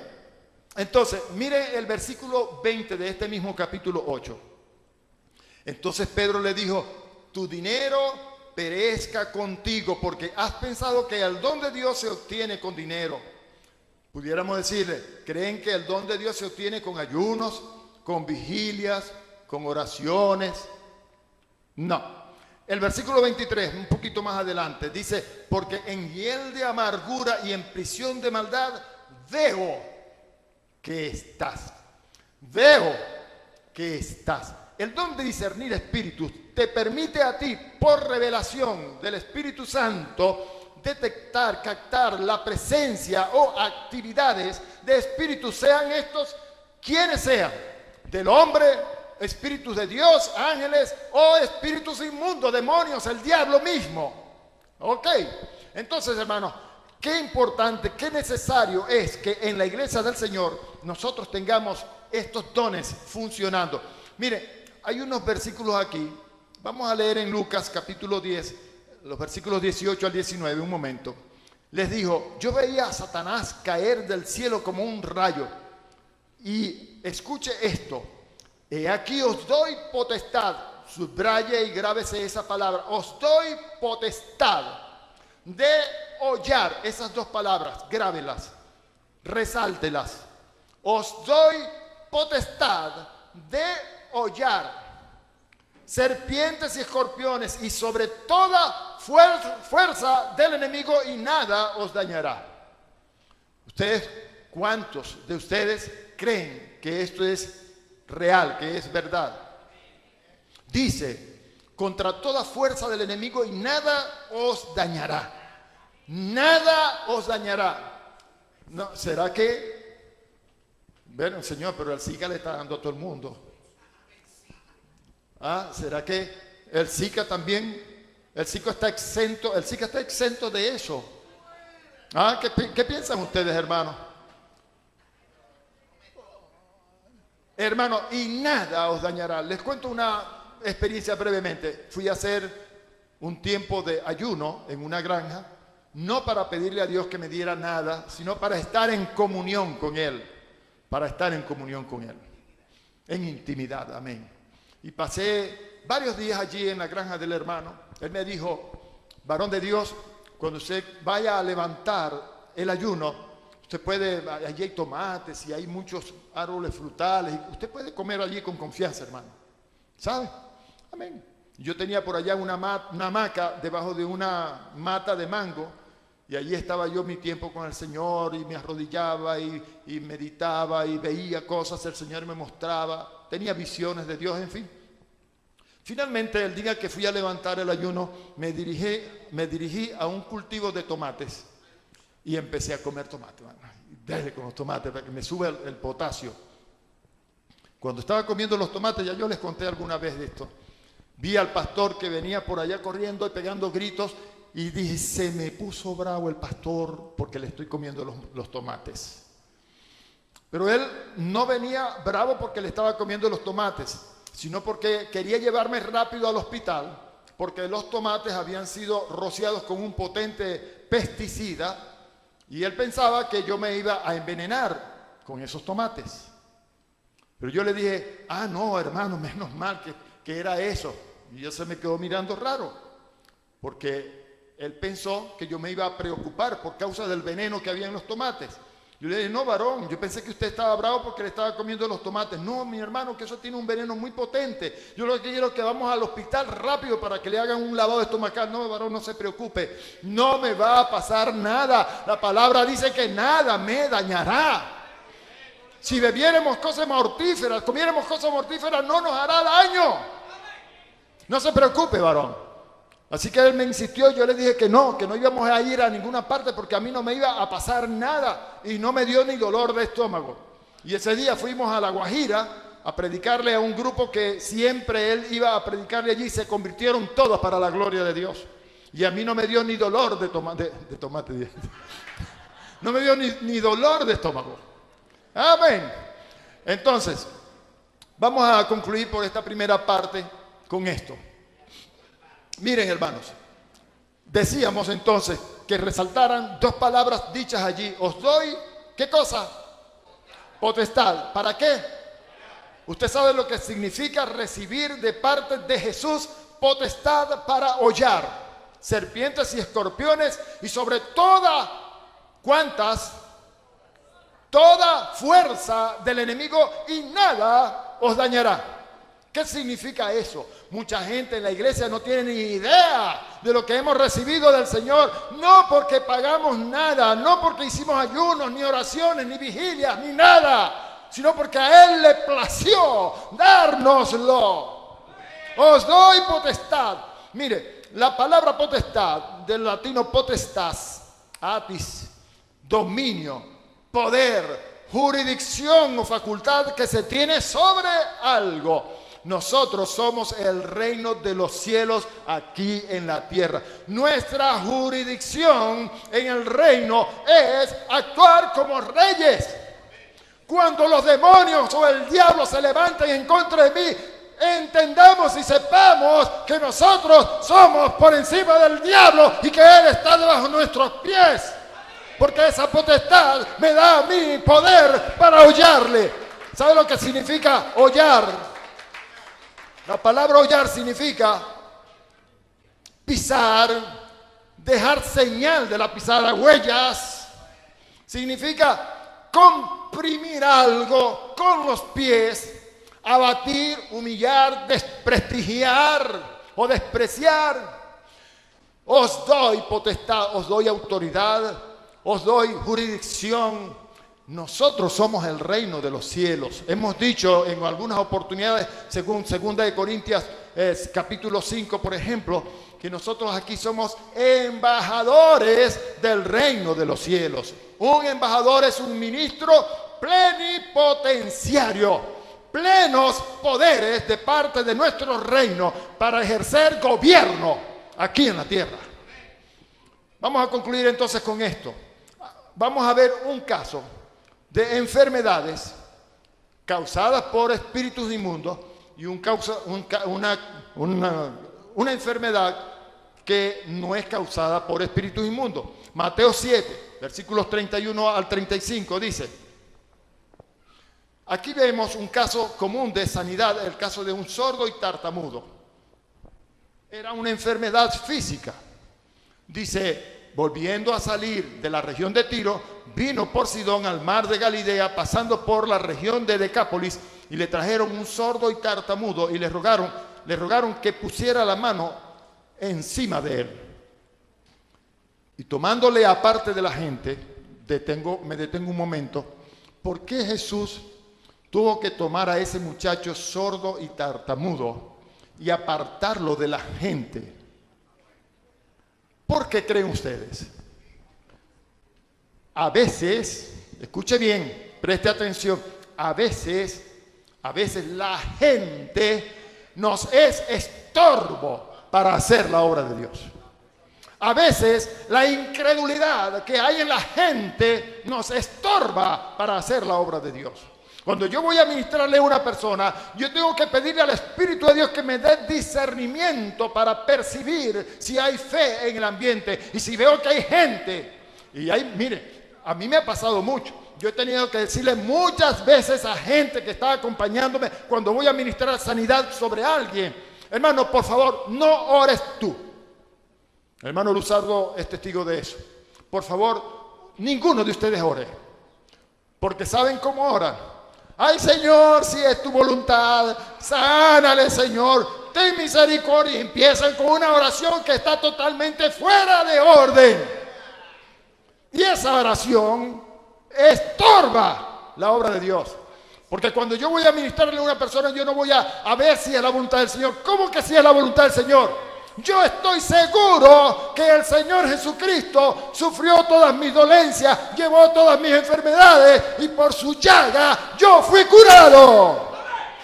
Entonces, mire el versículo 20 de este mismo capítulo 8. Entonces Pedro le dijo, tu dinero perezca contigo, porque has pensado que el don de Dios se obtiene con dinero. Pudiéramos decirle, ¿creen que el don de Dios se obtiene con ayunos, con vigilias, con oraciones? No. El versículo 23, un poquito más adelante, dice, porque en hiel de amargura y en prisión de maldad veo que estás. Veo que estás. El don de discernir espíritus te permite a ti, por revelación del Espíritu Santo, detectar, captar la presencia o actividades de espíritus, sean estos quienes sean, del hombre, espíritus de Dios, ángeles o espíritus inmundos, demonios, el diablo mismo. ¿Ok? Entonces, hermanos, qué importante, qué necesario es que en la iglesia del Señor nosotros tengamos estos dones funcionando. Mire, hay unos versículos aquí. Vamos a leer en Lucas capítulo 10, los versículos 18 al 19, un momento. Les dijo, yo veía a Satanás caer del cielo como un rayo. Y escuche esto, he aquí os doy potestad, subraye y grábese esa palabra, os doy potestad de hollar, esas dos palabras, grábelas, resáltelas. Os doy potestad de hollar serpientes y escorpiones y sobre toda fuerza del enemigo y nada os dañará. ¿Ustedes, cuántos de ustedes creen que esto es real, que es verdad? Dice, contra toda fuerza del enemigo y nada os dañará. Nada os dañará. No, ¿será que? Bueno, Señor, pero el Zika le está dando a todo el mundo. ¿Ah? ¿Será que el Zika también? El Zika está exento de eso. ¿Ah? ¿Qué piensan ustedes, hermanos? Hermano, y nada os dañará. Les cuento una experiencia brevemente. Fui a hacer un tiempo de ayuno en una granja, no para pedirle a Dios que me diera nada, sino para estar en comunión con Él. Para estar en comunión con Él. En intimidad, amén. Y pasé varios días allí en la granja del hermano. Él me dijo, varón de Dios, cuando usted vaya a levantar el ayuno, usted puede, allí hay tomates y hay muchos árboles frutales, y usted puede comer allí con confianza, hermano. ¿Sabe? Amén. Yo tenía por allá una hamaca debajo de una mata de mango, y allí estaba yo mi tiempo con el Señor, y me arrodillaba y meditaba y veía cosas, el Señor me mostraba, tenía visiones de Dios, en fin. Finalmente, el día que fui a levantar el ayuno, me dirigí a un cultivo de tomates y empecé a comer tomate. Dale con los tomates para que me suba el potasio. Cuando estaba comiendo los tomates, ya yo les conté alguna vez de esto, vi al pastor que venía por allá corriendo y pegando gritos, y dije, se me puso bravo el pastor porque le estoy comiendo los tomates. Pero él no venía bravo porque le estaba comiendo los tomates, sino porque quería llevarme rápido al hospital, porque los tomates habían sido rociados con un potente pesticida, y él pensaba que yo me iba a envenenar con esos tomates. Pero yo le dije, no, hermano, menos mal que era eso. Y él se me quedó mirando raro, porque él pensó que yo me iba a preocupar por causa del veneno que había en los tomates. Yo le dije, no, varón, yo pensé que usted estaba bravo porque le estaba comiendo los tomates. No, mi hermano, que eso tiene un veneno muy potente. Yo lo que quiero es que vamos al hospital rápido para que le hagan un lavado estomacal. No, varón, no se preocupe. No me va a pasar nada. La palabra dice que nada me dañará. Si bebiéramos cosas mortíferas, comiéramos cosas mortíferas, no nos hará daño. No se preocupe, varón. Así que él me insistió, yo le dije que no íbamos a ir a ninguna parte porque a mí no me iba a pasar nada y no me dio ni dolor de estómago. Y ese día fuimos a La Guajira a predicarle a un grupo que siempre él iba a predicarle allí y se convirtieron todos para la gloria de Dios. Y a mí no me dio ni dolor de tomate. No me dio ni dolor de estómago. Amén. Entonces, vamos a concluir por esta primera parte con esto. Miren, hermanos, decíamos entonces que resaltaran dos palabras dichas allí. Os doy, ¿qué cosa? Potestad. ¿Para qué? Usted sabe lo que significa recibir de parte de Jesús potestad para hollar serpientes y escorpiones y sobre toda fuerza del enemigo y nada os dañará. ¿Qué significa eso? Mucha gente en la iglesia no tiene ni idea de lo que hemos recibido del Señor. No porque pagamos nada, no porque hicimos ayunos, ni oraciones, ni vigilias, ni nada, sino porque a Él le plació dárnoslo. Os doy potestad. Mire, la palabra potestad, del latino potestas, atis, dominio, poder, jurisdicción o facultad que se tiene sobre algo. Nosotros somos el reino de los cielos aquí en la tierra. Nuestra jurisdicción en el reino es actuar como reyes. Cuando los demonios o el diablo se levanten en contra de mí, entendamos y sepamos que nosotros somos por encima del diablo y que Él está debajo de nuestros pies. Porque esa potestad me da a mí poder para hollarle. ¿Sabe lo que significa hollar? La palabra hollar significa pisar, dejar señal de la pisada, huellas. Significa comprimir algo con los pies, abatir, humillar, desprestigiar o despreciar. Os doy potestad, os doy autoridad, os doy jurisdicción. Nosotros somos el reino de los cielos. Hemos dicho en algunas oportunidades, según 2 Corintios capítulo 5, por ejemplo, que nosotros aquí somos embajadores del reino de los cielos. Un embajador es un ministro plenipotenciario, plenos poderes de parte de nuestro reino para ejercer gobierno aquí en la tierra. Vamos a concluir entonces con esto. Vamos a ver un caso de enfermedades causadas por espíritus inmundos y una enfermedad que no es causada por espíritus inmundos. Mateo 7, versículos 31 al 35 dice: aquí vemos un caso común de sanidad, el caso de un sordo y tartamudo. Era una enfermedad física. Dice: volviendo a salir de la región de Tiro, vino por Sidón al mar de Galilea, pasando por la región de Decápolis, y le trajeron un sordo y tartamudo y le rogaron que pusiera la mano encima de él. Y tomándole aparte de la gente, me detengo un momento. ¿Por qué Jesús tuvo que tomar a ese muchacho sordo y tartamudo y apartarlo de la gente? ¿Por qué creen ustedes? A veces, escuche bien, preste atención, a veces la gente nos es estorbo para hacer la obra de Dios. A veces la incredulidad que hay en la gente nos estorba para hacer la obra de Dios. Cuando yo voy a ministrarle a una persona, yo tengo que pedirle al Espíritu de Dios que me dé discernimiento para percibir si hay fe en el ambiente y si veo que hay gente. Mire, a mí me ha pasado mucho. Yo he tenido que decirle muchas veces a gente que está acompañándome cuando voy a ministrar sanidad sobre alguien: hermano, por favor, no ores tú. El hermano Luzardo es testigo de eso. Por favor, ninguno de ustedes ore. Porque ¿saben cómo oran? Ay, Señor, si es tu voluntad, sánale, Señor, ten misericordia. Y empiezan con una oración que está totalmente fuera de orden. Y esa oración estorba la obra de Dios. Porque cuando yo voy a ministrarle a una persona, yo no voy a ver si es la voluntad del Señor. ¿Cómo que si es la voluntad del Señor? Yo estoy seguro que el Señor Jesucristo sufrió todas mis dolencias, llevó todas mis enfermedades y por su llaga yo fui curado.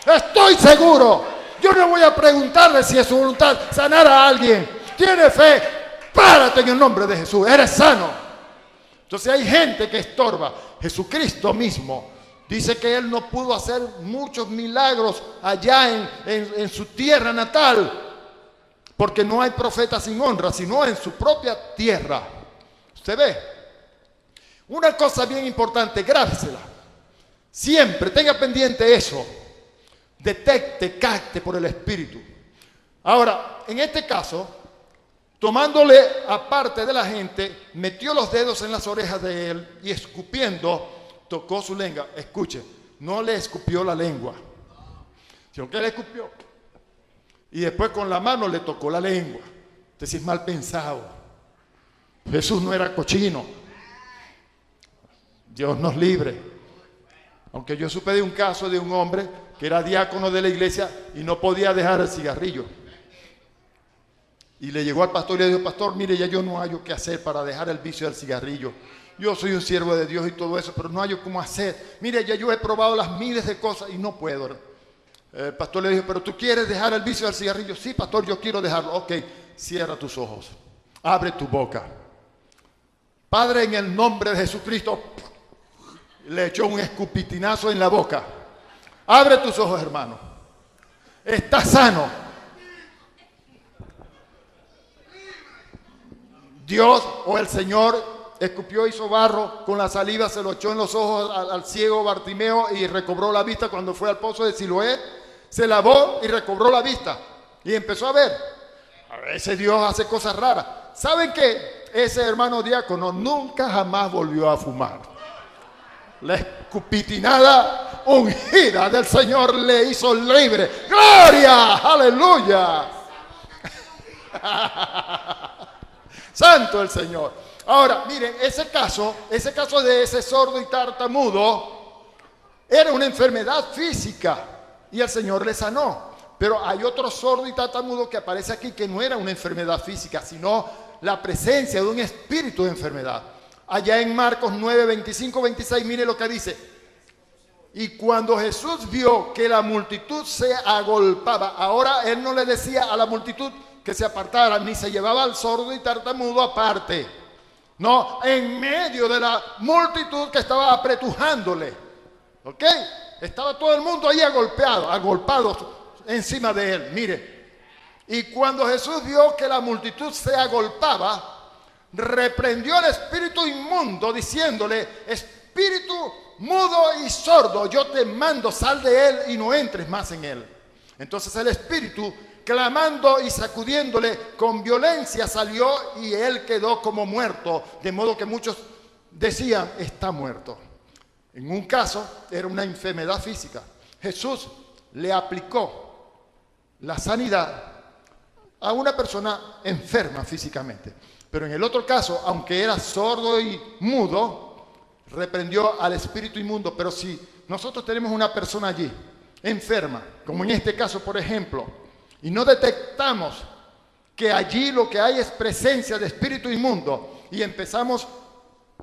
Estoy seguro. Yo no voy a preguntarle si es su voluntad sanar a alguien. ¿Tiene fe? Párate en el nombre de Jesús. Eres sano. Entonces hay gente que estorba. Jesucristo mismo dice que Él no pudo hacer muchos milagros allá en su tierra natal. Porque no hay profeta sin honra, sino en su propia tierra. ¿Usted ve? Una cosa bien importante, grábesela. Siempre tenga pendiente eso. Detecte, capte por el Espíritu. Ahora, en este caso, tomándole aparte de la gente, metió los dedos en las orejas de él y escupiendo, tocó su lengua. Escuche, no le escupió la lengua, sino que le escupió. Y después con la mano le tocó la lengua. Usted sí es mal pensado. Jesús no era cochino. Dios nos libre. Aunque yo supe de un caso de un hombre que era diácono de la iglesia y no podía dejar el cigarrillo. Y le llegó al pastor y le dijo: pastor, mire, ya yo no hallo qué hacer para dejar el vicio del cigarrillo. Yo soy un siervo de Dios y todo eso, pero no hallo cómo hacer. Mire, ya yo he probado las miles de cosas y no puedo. El pastor le dijo: pero tú quieres dejar el vicio del cigarrillo. Sí, pastor, yo quiero dejarlo. Ok, cierra tus ojos, abre tu boca. Padre, en el nombre de Jesucristo, le echó un escupitinazo en la boca. Abre tus ojos, hermano. Está sano. Dios o el Señor escupió, hizo barro, con la saliva se lo echó en los ojos al ciego Bartimeo y recobró la vista cuando fue al pozo de Siloé. Se lavó y recobró la vista y empezó a ver. Ese Dios hace cosas raras. ¿Saben qué? Ese hermano diácono nunca jamás volvió a fumar. La escupitinada ungida del Señor le hizo libre. ¡Gloria! ¡Aleluya! Santo el Señor. Ahora, miren, ese caso de ese sordo y tartamudo era una enfermedad física y el Señor le sanó. Pero hay otro sordo y tartamudo que aparece aquí que no era una enfermedad física, sino la presencia de un espíritu de enfermedad. Allá en Marcos 9, 25, 26, mire lo que dice. Y cuando Jesús vio que la multitud se agolpaba, ahora Él no le decía a la multitud que se apartara, ni se llevaba al sordo y tartamudo aparte. No, en medio de la multitud que estaba apretujándole. ¿Ok? Estaba todo el mundo ahí agolpado encima de él. Mire. Y cuando Jesús vio que la multitud se agolpaba, reprendió al espíritu inmundo diciéndole: espíritu mudo y sordo, yo te mando, sal de él y no entres más en él. Entonces el espíritu, clamando y sacudiéndole con violencia, salió y él quedó como muerto, de modo que muchos decían: está muerto. En un caso era una enfermedad física. Jesús le aplicó la sanidad a una persona enferma físicamente. Pero en el otro caso, aunque era sordo y mudo, reprendió al espíritu inmundo. Pero si nosotros tenemos una persona allí enferma, como en este caso, por ejemplo, y no detectamos que allí lo que hay es presencia de espíritu inmundo y empezamos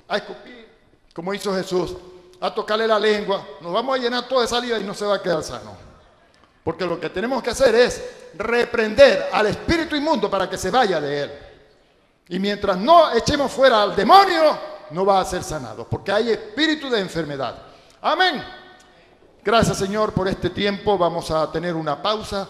a escupir, como hizo Jesús, a tocarle la lengua, nos vamos a llenar toda de saliva y no se va a quedar sano. Porque lo que tenemos que hacer es reprender al espíritu inmundo para que se vaya de él. Y mientras no echemos fuera al demonio, no va a ser sanado, porque hay espíritu de enfermedad. Amén. Gracias, Señor, por este tiempo. Vamos a tener una pausa.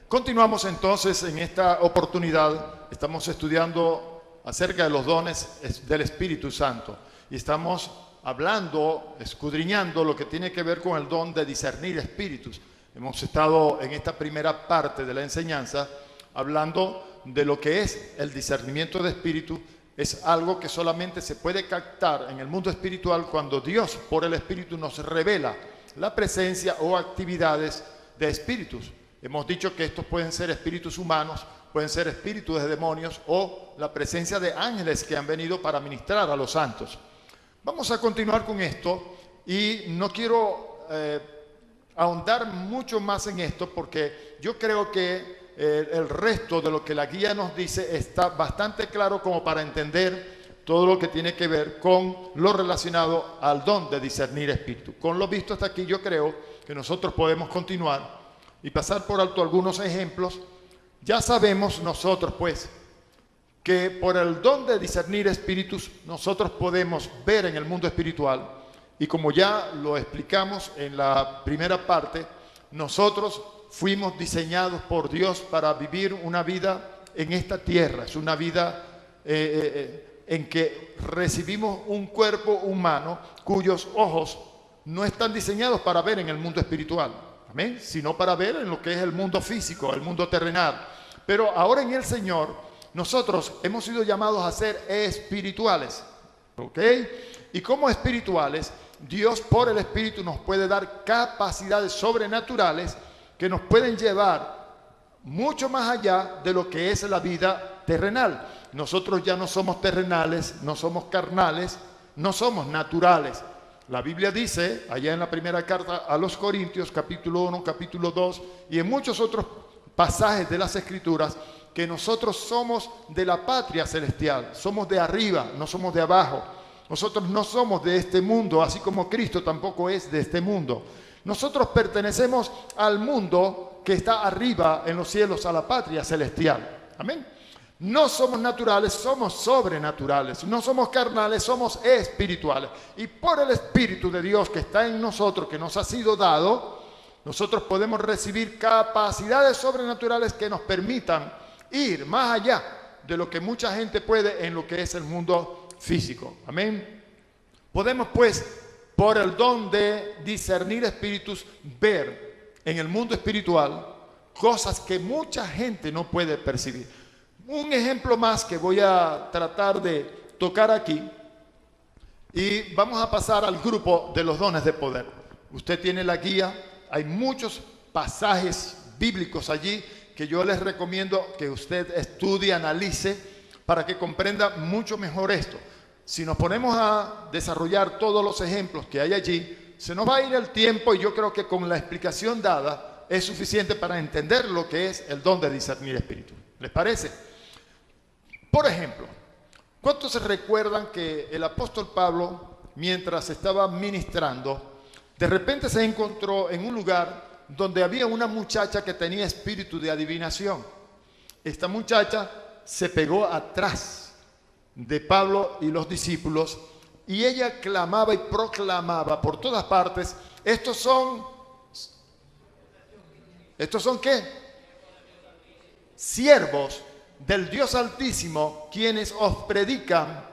Continuamos entonces en esta oportunidad. Estamos estudiando acerca de los dones del Espíritu Santo y estamos hablando, escudriñando lo que tiene que ver con el don de discernir espíritus. Hemos estado en esta primera parte de la enseñanza hablando de lo que es el discernimiento de espíritu es algo que solamente se puede captar en el mundo espiritual cuando Dios, por el Espíritu, nos revela la presencia o actividades de espíritus. Hemos dicho que estos pueden ser espíritus humanos, pueden ser espíritus de demonios o la presencia de ángeles que han venido para ministrar a los santos. Vamos a continuar con esto y no quiero ahondar mucho más en esto porque yo creo que el resto de lo que la guía nos dice está bastante claro como para entender todo lo que tiene que ver con lo relacionado al don de discernir espíritu. Con lo visto hasta aquí, yo creo que nosotros podemos continuar y pasar por alto algunos ejemplos. Ya sabemos nosotros, pues, que por el don de discernir espíritus, nosotros podemos ver en el mundo espiritual. Y como ya lo explicamos en la primera parte, nosotros fuimos diseñados por Dios para vivir una vida en esta tierra. Es una vida en que recibimos un cuerpo humano cuyos ojos no están diseñados para ver en el mundo espiritual, amén, sino para ver en lo que es el mundo físico, el mundo terrenal. Pero ahora en el Señor, nosotros hemos sido llamados a ser espirituales, ¿ok? Y como espirituales, Dios por el Espíritu nos puede dar capacidades sobrenaturales que nos pueden llevar mucho más allá de lo que es la vida terrenal. Nosotros ya no somos terrenales, no somos carnales, no somos naturales. La Biblia dice, allá en la primera carta a los Corintios, capítulo 1, capítulo 2, y en muchos otros pasajes de las Escrituras, que nosotros somos de la patria celestial, somos de arriba, no somos de abajo. Nosotros no somos de este mundo, así como Cristo tampoco es de este mundo. Nosotros pertenecemos al mundo que está arriba en los cielos, a la patria celestial. Amén. No somos naturales, somos sobrenaturales. No somos carnales, somos espirituales. Y por el Espíritu de Dios que está en nosotros, que nos ha sido dado, nosotros podemos recibir capacidades sobrenaturales que nos permitan ir más allá de lo que mucha gente puede en lo que es el mundo físico. Amén. Podemos, pues, por el don de discernir espíritus, ver en el mundo espiritual cosas que mucha gente no puede percibir. Un ejemplo más que voy a tratar de tocar aquí, y vamos a pasar al grupo de los dones de poder. Usted tiene la guía, hay muchos pasajes bíblicos allí que yo les recomiendo que usted estudie, analice, para que comprenda mucho mejor esto. Si nos ponemos a desarrollar todos los ejemplos que hay allí, se nos va a ir el tiempo y yo creo que con la explicación dada es suficiente para entender lo que es el don de discernir espíritu. ¿Les parece? Por ejemplo, ¿cuántos se recuerdan que el apóstol Pablo, mientras estaba ministrando, de repente se encontró en un lugar donde había una muchacha que tenía espíritu de adivinación? Esta muchacha se pegó atrás de Pablo y los discípulos y ella clamaba y proclamaba por todas partes: ¿Estos son qué? Siervos del Dios Altísimo, quienes os predican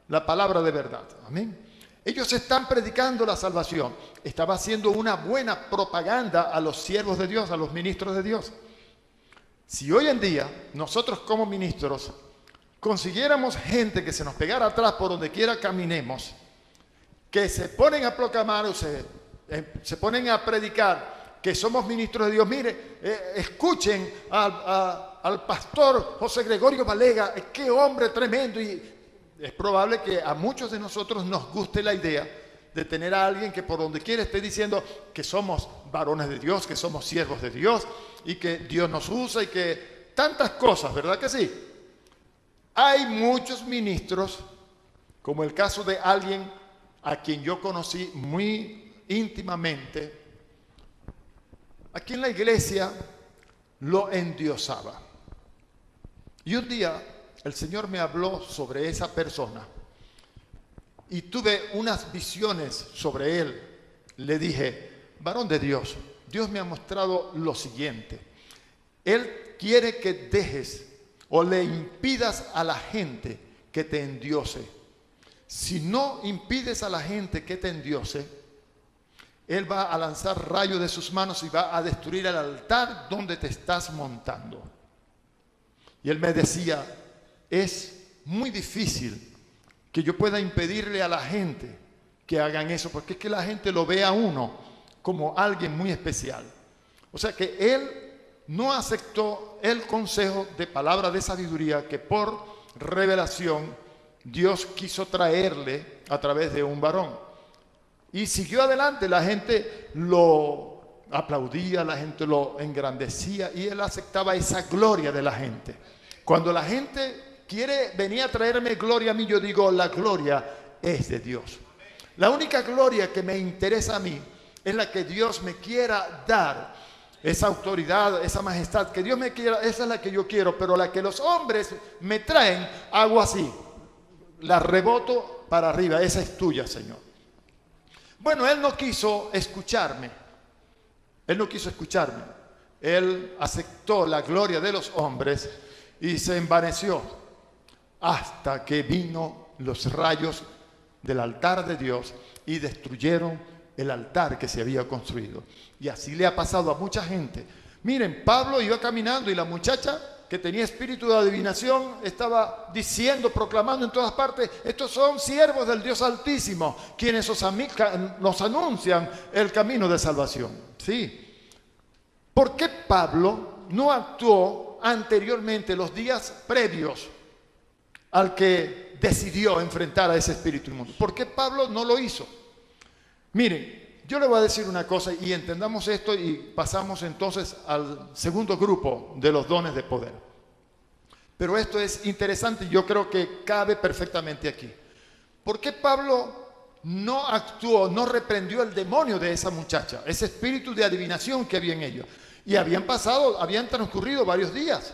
la palabra de verdad. Amén. Ellos están predicando la salvación. Estaba haciendo una buena propaganda a los siervos de Dios, a los ministros de Dios. Si hoy en día nosotros como ministros consiguiéramos gente que se nos pegara atrás por donde quiera caminemos, que se ponen a proclamar o se ponen a predicar que somos ministros de Dios, mire, escuchen al pastor José Gregorio Balega, qué hombre tremendo. Y es probable que a muchos de nosotros nos guste la idea de tener a alguien que por donde quiera esté diciendo que somos varones de Dios, que somos siervos de Dios y que Dios nos usa y que tantas cosas, ¿verdad que sí? Hay muchos ministros, como el caso de alguien a quien yo conocí muy íntimamente, aquí en la iglesia lo endiosaba. Y un día el Señor me habló sobre esa persona y tuve unas visiones sobre él. Le dije: varón de Dios, Dios me ha mostrado lo siguiente. Él quiere que dejes o le impidas a la gente que te endiose. Si no impides a la gente que te endiose, Él va a lanzar rayos de sus manos y va a destruir el altar donde te estás montando. Y él me decía: es muy difícil que yo pueda impedirle a la gente que hagan eso, porque es que la gente lo ve a uno como alguien muy especial. O sea que él no aceptó el consejo de palabra de sabiduría que por revelación Dios quiso traerle a través de un varón. Y siguió adelante, la gente lo aplaudía, la gente lo engrandecía y él aceptaba esa gloria de la gente. Cuando la gente quiere venir a traerme gloria a mí, yo digo, la gloria es de Dios. La única gloria que me interesa a mí es la que Dios me quiera dar. Esa autoridad, esa majestad que Dios me quiera, esa es la que yo quiero, pero la que los hombres me traen, hago así, la reboto para arriba, esa es tuya, Señor. Bueno, él no quiso escucharme, él aceptó la gloria de los hombres y se envaneció hasta que vino los rayos del altar de Dios y destruyeron el altar que se había construido. Y así le ha pasado a mucha gente. Miren, Pablo iba caminando y la muchacha que tenía espíritu de adivinación estaba diciendo, proclamando en todas partes, estos son siervos del Dios Altísimo, quienes nos anuncian el camino de salvación. Sí. ¿Por qué Pablo no actuó anteriormente, los días previos al que decidió enfrentar a ese espíritu inmundo? ¿Por qué Pablo no lo hizo? Miren, yo le voy a decir una cosa y entendamos esto y pasamos entonces al segundo grupo de los dones de poder. Pero esto es interesante y yo creo que cabe perfectamente aquí. ¿Por qué Pablo no actuó, no reprendió el demonio de esa muchacha, ese espíritu de adivinación que había en ellos? Y habían transcurrido varios días.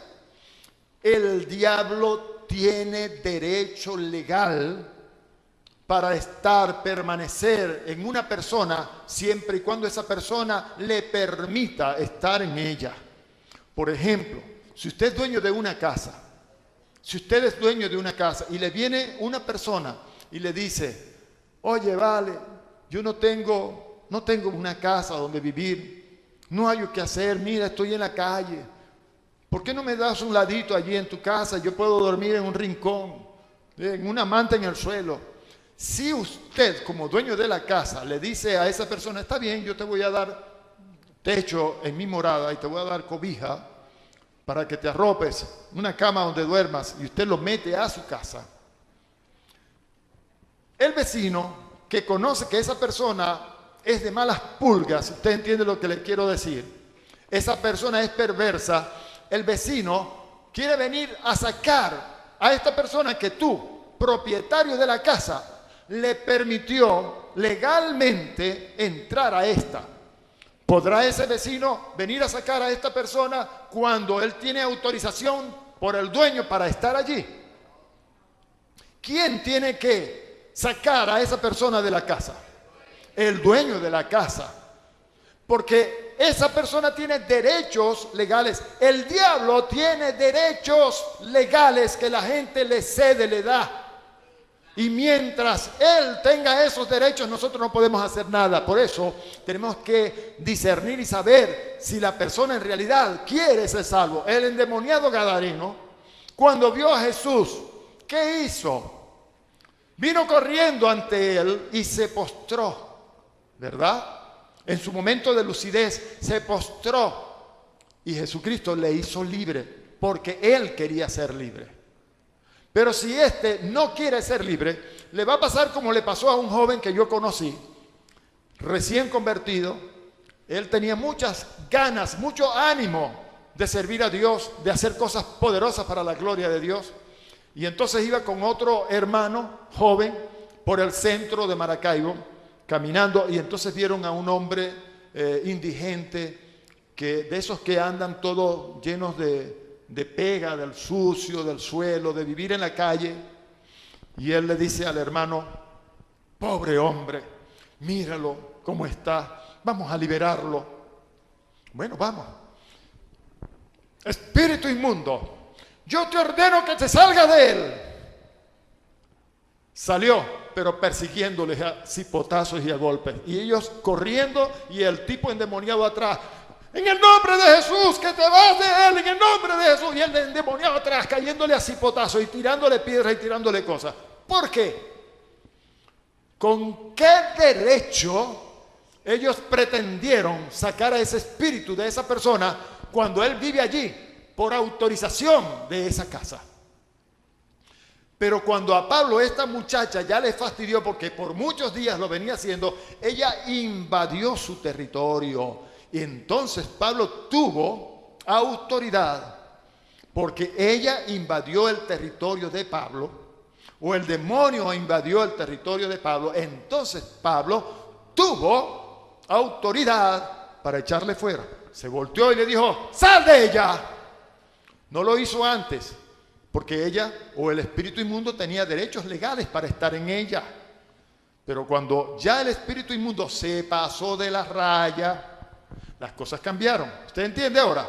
El diablo tiene derecho legal para permanecer en una persona siempre y cuando esa persona le permita estar en ella. Por ejemplo, si usted es dueño de una casa, y le viene una persona y le dice, oye, vale, yo no tengo una casa donde vivir, no hay qué hacer, mira, estoy en la calle, ¿por qué no me das un ladito allí en tu casa? Yo puedo dormir en un rincón, en una manta en el suelo. Si usted, como dueño de la casa, le dice a esa persona, está bien, yo te voy a dar techo en mi morada y te voy a dar cobija para que te arropes, una cama donde duermas, y usted lo mete a su casa. El vecino que conoce que esa persona es de malas pulgas, usted entiende lo que le quiero decir, esa persona es perversa, el vecino quiere venir a sacar a esta persona que tú, propietario de la casa, le permitió legalmente entrar a esta. ¿Podrá ese vecino venir a sacar a esta persona cuando él tiene autorización por el dueño para estar allí? ¿Quién tiene que sacar a esa persona de la casa? El dueño de la casa. Porque esa persona tiene derechos legales. El diablo tiene derechos legales que la gente le cede, le da. Y mientras él tenga esos derechos, nosotros no podemos hacer nada. Por eso tenemos que discernir y saber si la persona en realidad quiere ser salvo. El endemoniado gadareno, cuando vio a Jesús, ¿qué hizo? Vino corriendo ante él y se postró, ¿verdad? En su momento de lucidez se postró y Jesucristo le hizo libre porque él quería ser libre. Pero si éste no quiere ser libre, le va a pasar como le pasó a un joven que yo conocí, recién convertido. Él tenía muchas ganas, mucho ánimo de servir a Dios, de hacer cosas poderosas para la gloria de Dios. Y entonces iba con otro hermano joven por el centro de Maracaibo, caminando, y entonces vieron a un hombre indigente, de esos que andan todos llenos de pega, del sucio, del suelo, de vivir en la calle. Y él le dice al hermano, pobre hombre, míralo cómo está, vamos a liberarlo. Bueno, vamos. Espíritu inmundo, yo te ordeno que te salgas de él. Salió, pero persiguiéndoles a cipotazos y a golpes. Y ellos corriendo y el tipo endemoniado atrás. En el nombre de Jesús, que te vas de él, en el nombre de Jesús. Y el endemoniado atrás, cayéndole a cipotazos y tirándole piedras y tirándole cosas. ¿Por qué? ¿Con qué derecho ellos pretendieron sacar a ese espíritu de esa persona cuando él vive allí por autorización de esa casa? Pero cuando a Pablo esta muchacha ya le fastidió porque por muchos días lo venía haciendo, ella invadió su territorio. Y entonces Pablo tuvo autoridad porque ella invadió el territorio de Pablo, o el demonio invadió el territorio de Pablo. Entonces Pablo tuvo autoridad para echarle fuera. Se volteó y le dijo: ¡sal de ella! No lo hizo antes, porque ella o el espíritu inmundo tenía derechos legales para estar en ella. Pero cuando ya el espíritu inmundo se pasó de la raya, las cosas cambiaron. ¿Usted entiende ahora?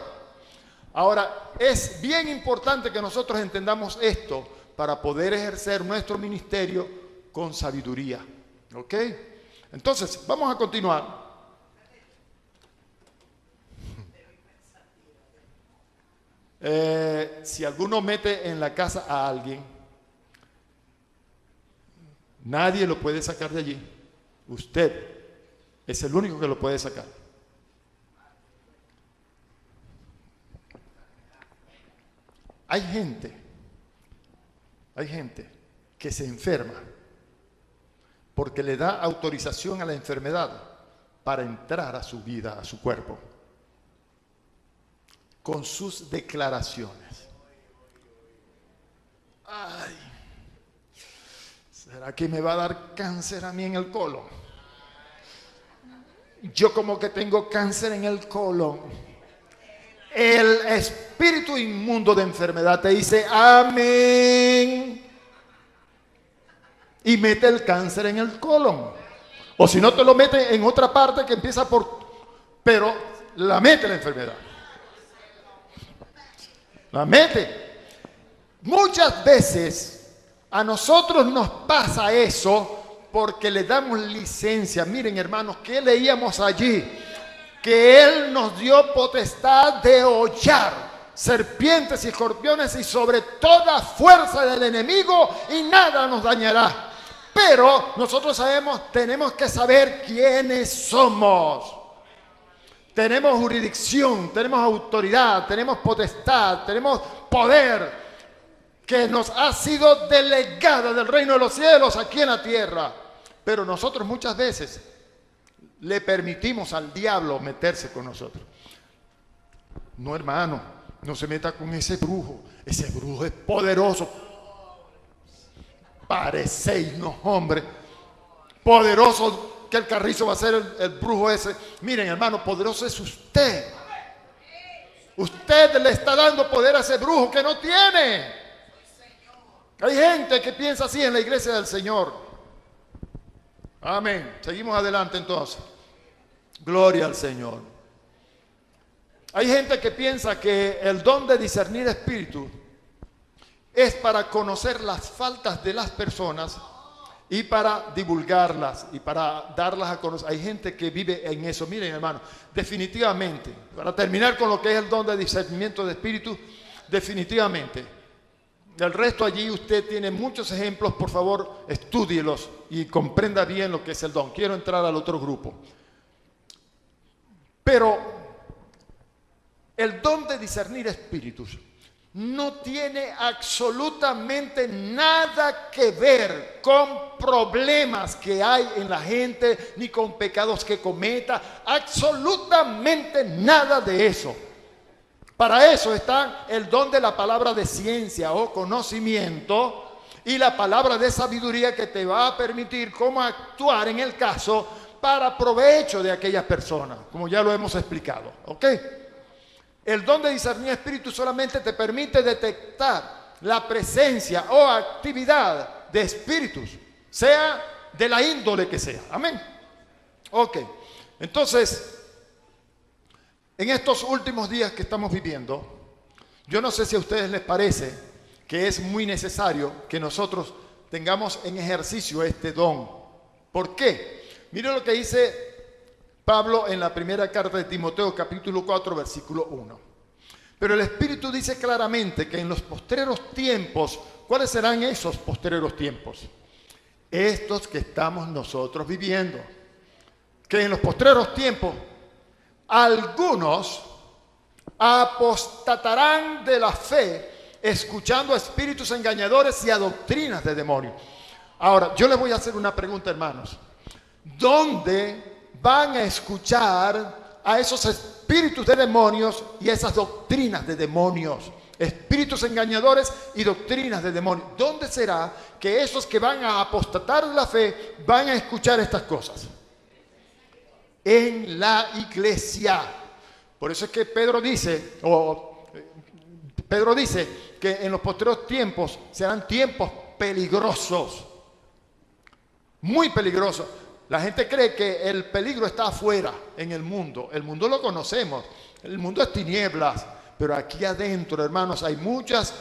Ahora, es bien importante que nosotros entendamos esto para poder ejercer nuestro ministerio con sabiduría. ¿Ok? Entonces, vamos a continuar. Si alguno mete en la casa a alguien, nadie lo puede sacar de allí. Usted es el único que lo puede sacar. Hay gente que se enferma porque le da autorización a la enfermedad para entrar a su vida, a su cuerpo, con sus declaraciones. Ay, ¿será que me va a dar cáncer a mí en el colon? Yo como que tengo cáncer en el colon. El espíritu inmundo de enfermedad te dice amén y mete el cáncer en el colon. O si no, te lo mete en otra parte que empieza por... pero la mete la enfermedad. La mete. Muchas veces a nosotros nos pasa eso porque le damos licencia. Miren, hermanos, ¿qué leíamos allí? Que Él nos dio potestad de hollar serpientes y escorpiones y sobre toda fuerza del enemigo, y nada nos dañará. Pero nosotros tenemos que saber quiénes somos. Tenemos jurisdicción, tenemos autoridad, tenemos potestad, tenemos poder que nos ha sido delegada del reino de los cielos aquí en la tierra. Pero nosotros muchas veces le permitimos al diablo meterse con nosotros. No, hermano, no se meta con ese brujo. Ese brujo es poderoso. Parecéis, no, hombre. Poderoso que el carrizo va a ser el brujo ese. Miren, hermano, poderoso es usted. Usted le está dando poder a ese brujo que no tiene. Hay gente que piensa así en la iglesia del Señor. Amén. Seguimos adelante entonces. Gloria al Señor. Hay gente que piensa que el don de discernir espíritus es para conocer las faltas de las personas y para divulgarlas y para darlas a conocer. Hay gente que vive en eso. Miren, hermano, definitivamente, para terminar con lo que es el don de discernimiento de espíritus, definitivamente. Del resto allí usted tiene muchos ejemplos, por favor, estúdielos y comprenda bien lo que es el don. Quiero entrar al otro grupo. Pero el don de discernir espíritus no tiene absolutamente nada que ver con problemas que hay en la gente, ni con pecados que cometa, absolutamente nada de eso. Para eso está el don de la palabra de ciencia o conocimiento y la palabra de sabiduría que te va a permitir cómo actuar en el caso para provecho de aquellas personas, como ya lo hemos explicado. ¿Ok? El don de discernir espíritu solamente te permite detectar la presencia o actividad de espíritus, sea de la índole que sea. Amén. Ok. Entonces, en estos últimos días que estamos viviendo, yo no sé si a ustedes les parece que es muy necesario que nosotros tengamos en ejercicio este don. ¿Por qué? Miren lo que dice Pablo en la primera carta de Timoteo, capítulo 4, versículo 1. Pero el Espíritu dice claramente que en los postreros tiempos, ¿cuáles serán esos postreros tiempos? Estos que estamos nosotros viviendo. Que en los postreros tiempos, algunos apostatarán de la fe, escuchando a espíritus engañadores y a doctrinas de demonios. Ahora, yo les voy a hacer una pregunta, hermanos. ¿Dónde van a escuchar a esos espíritus de demonios y a esas doctrinas de demonios? Espíritus engañadores y doctrinas de demonios. ¿Dónde será que esos que van a apostatar de la fe van a escuchar estas cosas? En la iglesia. Por eso es que Pedro dice que en los posteriores tiempos serán tiempos peligrosos. Muy peligrosos. La gente cree que el peligro está afuera, en el mundo. El mundo lo conocemos. El mundo es tinieblas. Pero aquí adentro, hermanos, hay muchos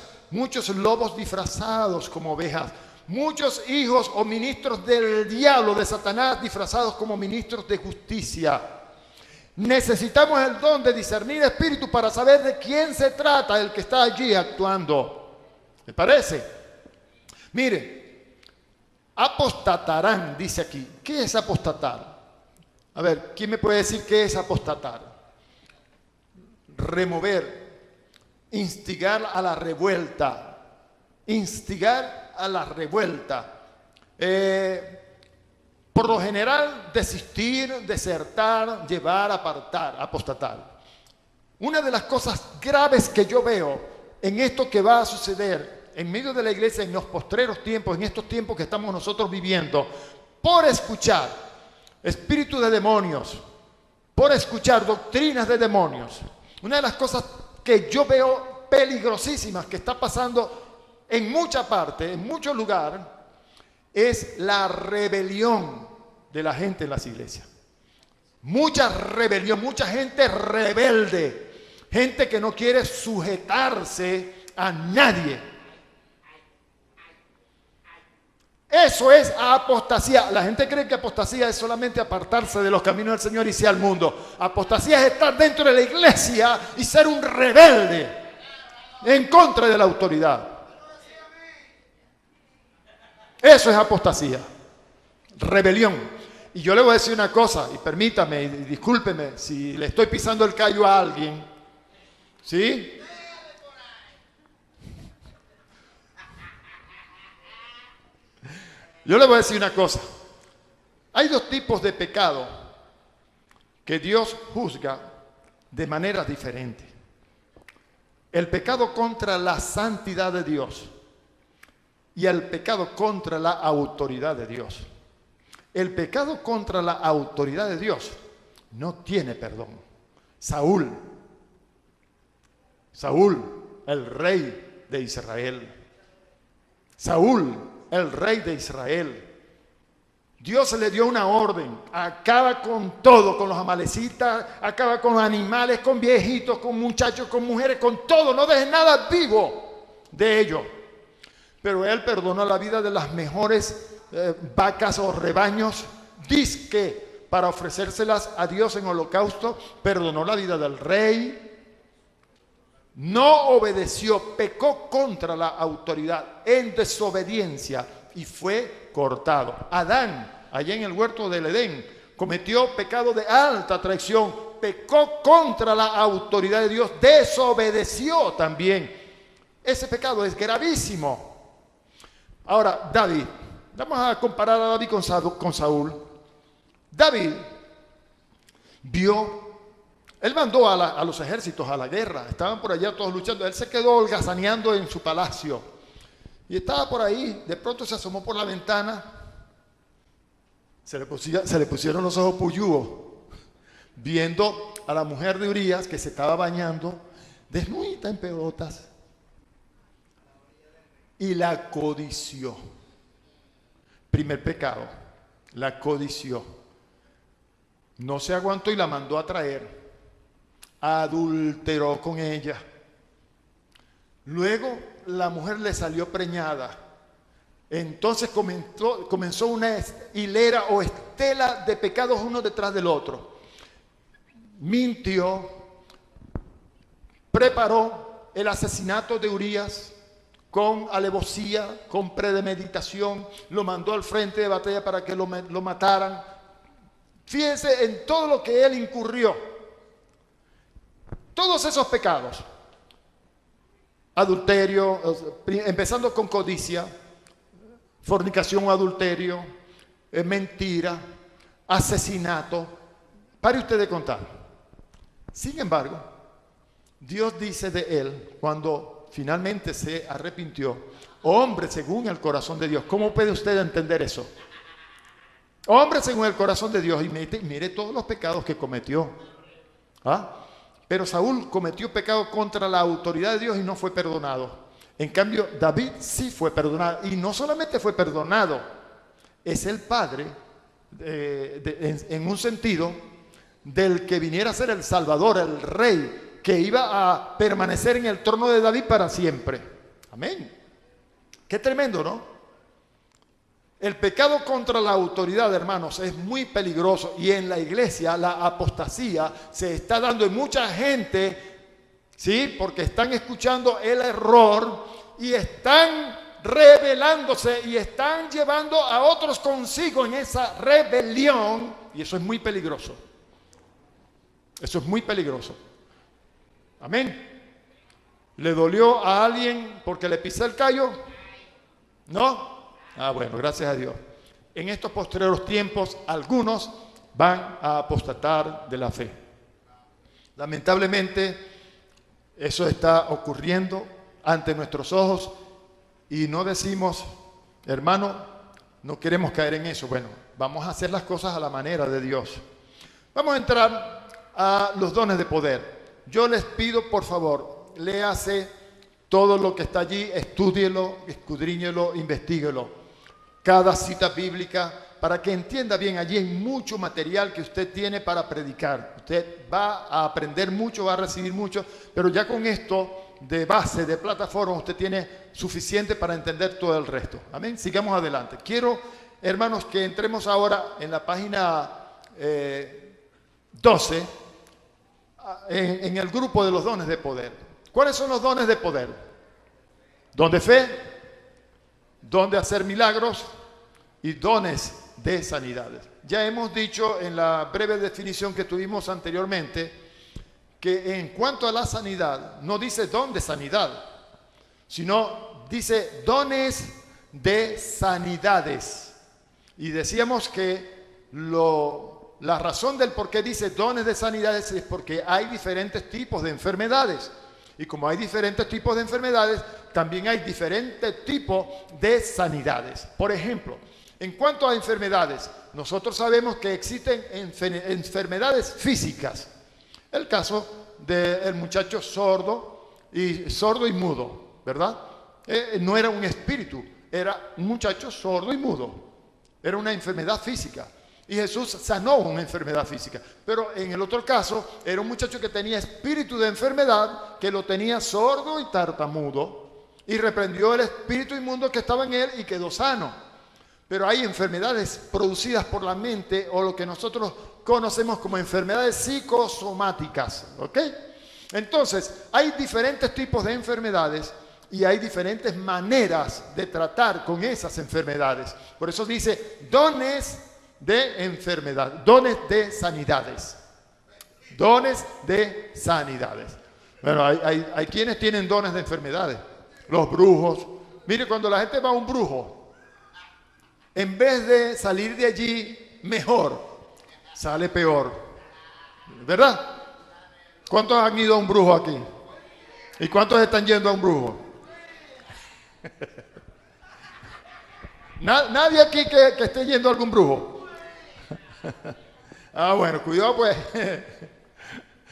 lobos disfrazados como ovejas. Muchos hijos o ministros del diablo, de Satanás, disfrazados como ministros de justicia. Necesitamos el don de discernir espíritu para saber de quién se trata el que está allí actuando. ¿Me parece? Mire, apostatarán, dice aquí. ¿Qué es apostatar? A ver, ¿quién me puede decir qué es apostatar? Remover, instigar a la revuelta. Instigar a la revuelta. Por lo general, desistir, desertar, llevar, apartar, apostatar. Una de las cosas graves que yo veo en esto que va a suceder en medio de la iglesia en los postreros tiempos, en estos tiempos que estamos nosotros viviendo, por escuchar espíritus de demonios, por escuchar doctrinas de demonios. Una de las cosas que yo veo peligrosísimas que está pasando en mucha parte, en mucho lugar, es la rebelión de la gente en las iglesias. Mucha rebelión, mucha gente rebelde, gente que no quiere sujetarse a nadie. Eso es apostasía. La gente cree que apostasía es solamente apartarse de los caminos del Señor y irse al mundo. Apostasía es estar dentro de la iglesia y ser un rebelde en contra de la autoridad. Eso es apostasía, rebelión. Y yo le voy a decir una cosa, y permítame, y discúlpeme si le estoy pisando el callo a alguien, ¿sí? Yo le voy a decir una cosa. Hay dos tipos de pecado que Dios juzga de manera diferente. El pecado contra la santidad de Dios y el pecado contra la autoridad de Dios. El pecado contra la autoridad de Dios no tiene perdón. Saúl, el rey de Israel. Saúl, el rey de Israel. Dios le dio una orden: acaba con todo, con los amalecitas, acaba con animales, con viejitos, con muchachos, con mujeres, con todo, no dejes nada vivo de ellos. Pero él perdonó la vida de las mejores vacas o rebaños, dizque para ofrecérselas a Dios en holocausto. Perdonó la vida del rey. No obedeció, pecó contra la autoridad en desobediencia y fue cortado. Adán, allá en el huerto del Edén, cometió pecado de alta traición, pecó contra la autoridad de Dios, desobedeció también. Ese pecado es gravísimo. Ahora, David, vamos a comparar a David con Saúl. David él mandó a los ejércitos a la guerra, estaban por allá todos luchando, él se quedó holgazaneando en su palacio y estaba por ahí, de pronto se asomó por la ventana, se le pusieron los ojos puyúos, viendo a la mujer de Urías que se estaba bañando, desnudita en pelotas, y la codició. Primer pecado, la codició. No se aguantó y la mandó a traer. Adulteró con ella. Luego la mujer le salió preñada. Entonces comenzó una hilera o estela de pecados uno detrás del otro. mintió, preparó el asesinato de Urías con alevosía, con premeditación, lo mandó al frente de batalla para que lo mataran. Fíjense en todo lo que él incurrió. Todos esos pecados, adulterio, empezando con codicia, fornicación o adulterio, mentira, asesinato. Pare usted de contar. Sin embargo, Dios dice de él, cuando finalmente se arrepintió, hombre según el corazón de Dios. ¿Cómo puede usted entender eso? Hombre según el corazón de Dios. Y mire todos los pecados que cometió. Pero Saúl cometió pecado contra la autoridad de Dios y no fue perdonado. En cambio, David sí fue perdonado. Y no solamente fue perdonado, es el padre, en un sentido, del que viniera a ser el Salvador, el Rey, que iba a permanecer en el trono de David para siempre. Amén. Qué tremendo, ¿no? El pecado contra la autoridad, hermanos, es muy peligroso. Y en la iglesia la apostasía se está dando en mucha gente, ¿sí? Porque están escuchando el error y están rebelándose y están llevando a otros consigo en esa rebelión. Y eso es muy peligroso. Eso es muy peligroso. Amén. ¿Le dolió a alguien porque le pisé el callo? ¿No? Bueno, gracias a Dios. En estos posteriores tiempos, algunos van a apostatar de la fe. Lamentablemente, eso está ocurriendo ante nuestros ojos y no decimos, hermano, no queremos caer en eso. Bueno, vamos a hacer las cosas a la manera de Dios. Vamos a entrar a los dones de poder. Yo les pido, por favor, léase todo lo que está allí, estúdielo, escudriñelo, investíguelo. Cada cita bíblica, para que entienda bien, allí hay mucho material que usted tiene para predicar. Usted va a aprender mucho, va a recibir mucho, pero ya con esto de base, de plataforma, usted tiene suficiente para entender todo el resto. Amén. Sigamos adelante. Quiero, hermanos, que entremos ahora en la página 12, en el grupo de los dones de poder. ¿Cuáles son los dones de poder? Don de fe, don de hacer milagros y dones de sanidades. Ya hemos dicho en la breve definición que tuvimos anteriormente que en cuanto a la sanidad no dice don de sanidad, sino dice dones de sanidades. Y decíamos que la razón del por qué dice dones de sanidades es porque hay diferentes tipos de enfermedades. Y como hay diferentes tipos de enfermedades, también hay diferentes tipos de sanidades. Por ejemplo, en cuanto a enfermedades, nosotros sabemos que existen enfermedades físicas. El caso del muchacho sordo y mudo, ¿verdad? No era un espíritu, era un muchacho sordo y mudo. Era una enfermedad física. Y Jesús sanó una enfermedad física. Pero en el otro caso, era un muchacho que tenía espíritu de enfermedad, que lo tenía sordo y tartamudo, y reprendió el espíritu inmundo que estaba en él y quedó sano. Pero hay enfermedades producidas por la mente, o lo que nosotros conocemos como enfermedades psicosomáticas, ¿ok? Entonces, hay diferentes tipos de enfermedades y hay diferentes maneras de tratar con esas enfermedades. Por eso dice dones de enfermedad, dones de sanidades. Dones de sanidades. Bueno, hay quienes tienen dones de enfermedades. Los brujos. Mire, cuando la gente va a un brujo, en vez de salir de allí mejor, sale peor. ¿Verdad? ¿Cuántos han ido a un brujo aquí? ¿Y cuántos están yendo a un brujo? Nadie aquí que esté yendo a algún brujo. Bueno, cuidado pues.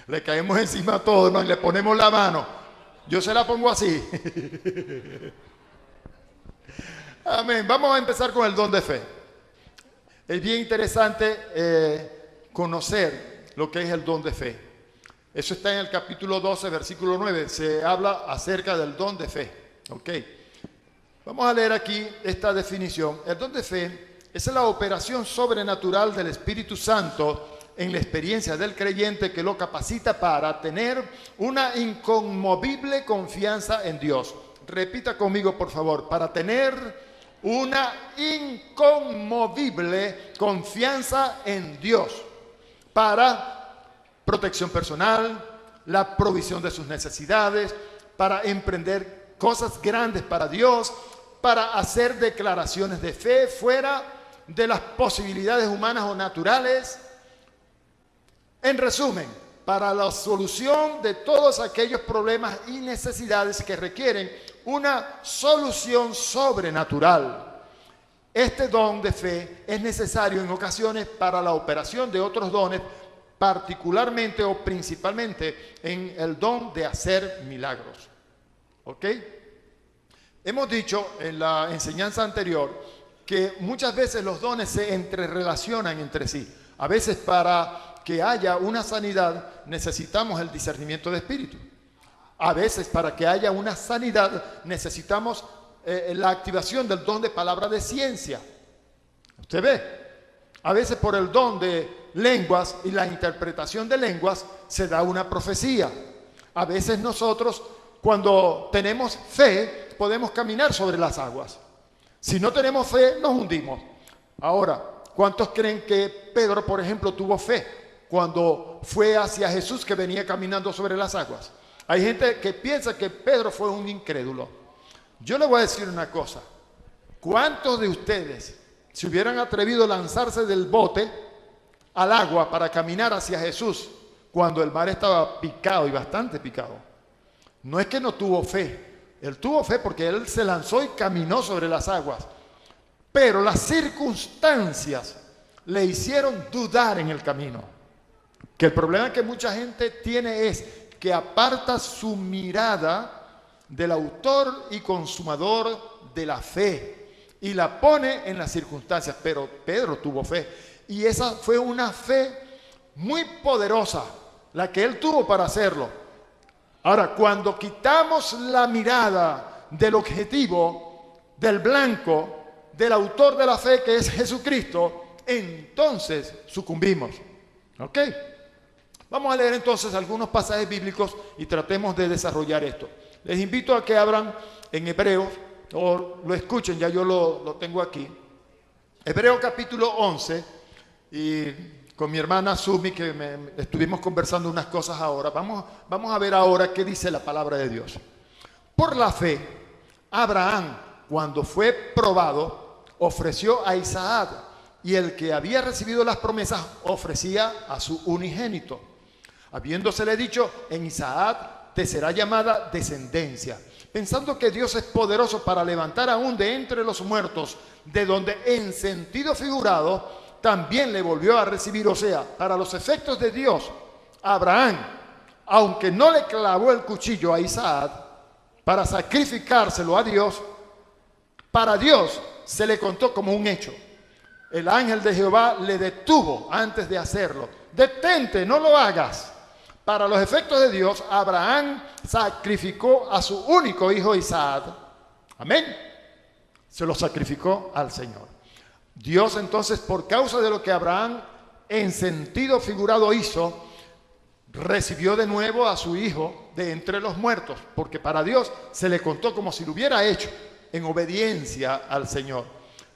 Le caemos encima a todos, ¿no? Y le ponemos la mano. Yo se la pongo así. Amén. Vamos a empezar con el don de fe. Es bien interesante conocer lo que es el don de fe. Eso está en el capítulo 12, versículo 9. Se habla acerca del don de fe. Ok. Vamos a leer aquí esta definición. El don de fe es la operación sobrenatural del Espíritu Santo en la experiencia del creyente que lo capacita para tener una inconmovible confianza en Dios. Repita conmigo, por favor, para tener una inconmovible confianza en Dios, para protección personal, la provisión de sus necesidades, para emprender cosas grandes para Dios, para hacer declaraciones de fe fuera de las posibilidades humanas o naturales. En resumen, para la solución de todos aquellos problemas y necesidades que requieren una solución sobrenatural. Este don de fe es necesario en ocasiones para la operación de otros dones, particularmente o principalmente en el don de hacer milagros. ¿Ok? Hemos dicho en la enseñanza anterior que muchas veces los dones se entrerelacionan entre sí. A veces para que haya una sanidad necesitamos el discernimiento de espíritu. A veces para que haya una sanidad necesitamos la activación del don de palabra de ciencia. ¿Usted ve? A veces por el don de lenguas y la interpretación de lenguas se da una profecía. A veces nosotros, cuando tenemos fe, podemos caminar sobre las aguas. Si no tenemos fe, nos hundimos. Ahora, ¿cuántos creen que Pedro, por ejemplo, tuvo fe cuando fue hacia Jesús que venía caminando sobre las aguas? Hay gente que piensa que Pedro fue un incrédulo. Yo le voy a decir una cosa. ¿Cuántos de ustedes se hubieran atrevido a lanzarse del bote al agua para caminar hacia Jesús cuando el mar estaba picado y bastante picado? No es que no tuvo fe. Él tuvo fe porque él se lanzó y caminó sobre las aguas. Pero las circunstancias le hicieron dudar en el camino. Que el problema que mucha gente tiene es que aparta su mirada del autor y consumador de la fe y la pone en las circunstancias. Pero Pedro tuvo fe y esa fue una fe muy poderosa la que él tuvo para hacerlo. Ahora, cuando quitamos la mirada del objetivo, del blanco, del autor de la fe que es Jesucristo, entonces sucumbimos. ¿Ok? Vamos a leer entonces algunos pasajes bíblicos y tratemos de desarrollar esto. Les invito a que abran en Hebreos, o lo escuchen, ya yo lo tengo aquí. Hebreos capítulo 11, y con mi hermana Sumi, que estuvimos conversando unas cosas ahora. Vamos a ver ahora qué dice la palabra de Dios. Por la fe, Abraham, cuando fue probado, ofreció a Isaac, y el que había recibido las promesas ofrecía a su unigénito, habiéndosele dicho: en Isaac te será llamada descendencia, pensando que Dios es poderoso para levantar aún de entre los muertos, de donde en sentido figurado también le volvió a recibir. O sea, para los efectos de Dios, Abraham, aunque no le clavó el cuchillo a Isaac para sacrificárselo a Dios, para Dios se le contó como un hecho. El ángel de Jehová le detuvo antes de hacerlo. Detente, no lo hagas. Para los efectos de Dios, Abraham sacrificó a su único hijo Isaac. Amén. Se lo sacrificó al Señor. Dios entonces, por causa de lo que Abraham en sentido figurado hizo, recibió de nuevo a su hijo de entre los muertos, porque para Dios se le contó como si lo hubiera hecho en obediencia al Señor.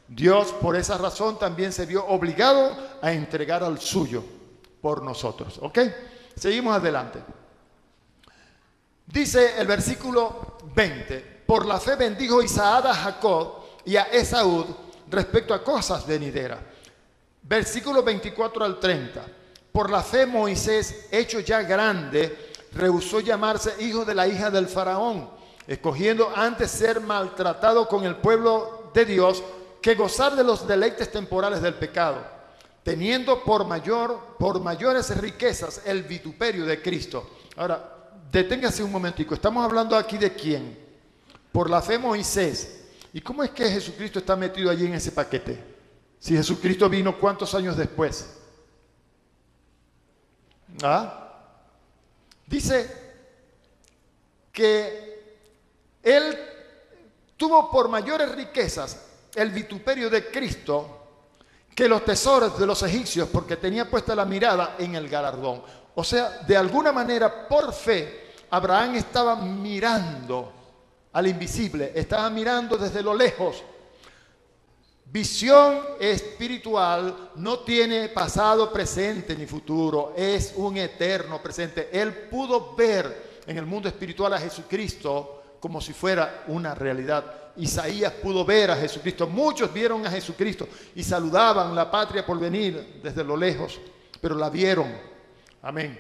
Dios por esa razón también se vio obligado a entregar al suyo por nosotros. ¿Ok? Seguimos adelante. Dice el versículo 20: por la fe bendijo Isaac a Jacob y a Esaú respecto a cosas venideras. Versículo 24 al 30. Por la fe Moisés, hecho ya grande, rehusó llamarse hijo de la hija del faraón, escogiendo antes ser maltratado con el pueblo de Dios que gozar de los deleites temporales del pecado, teniendo por mayores riquezas el vituperio de Cristo. Ahora, deténgase un momentico. Estamos hablando aquí de quién. Por la fe Moisés. ¿Y cómo es que Jesucristo está metido allí en ese paquete? Si Jesucristo vino, ¿cuántos años después? Dice que él tuvo por mayores riquezas el vituperio de Cristo, que los tesoros de los egipcios, porque tenía puesta la mirada en el galardón. O sea, de alguna manera, por fe, Abraham estaba mirando al invisible, estaba mirando desde lo lejos. Visión espiritual no tiene pasado, presente ni futuro, es un eterno presente. Él pudo ver en el mundo espiritual a Jesucristo como si fuera una realidad. Isaías pudo ver a Jesucristo, muchos vieron a Jesucristo y saludaban la patria por venir desde lo lejos, pero la vieron. Amén.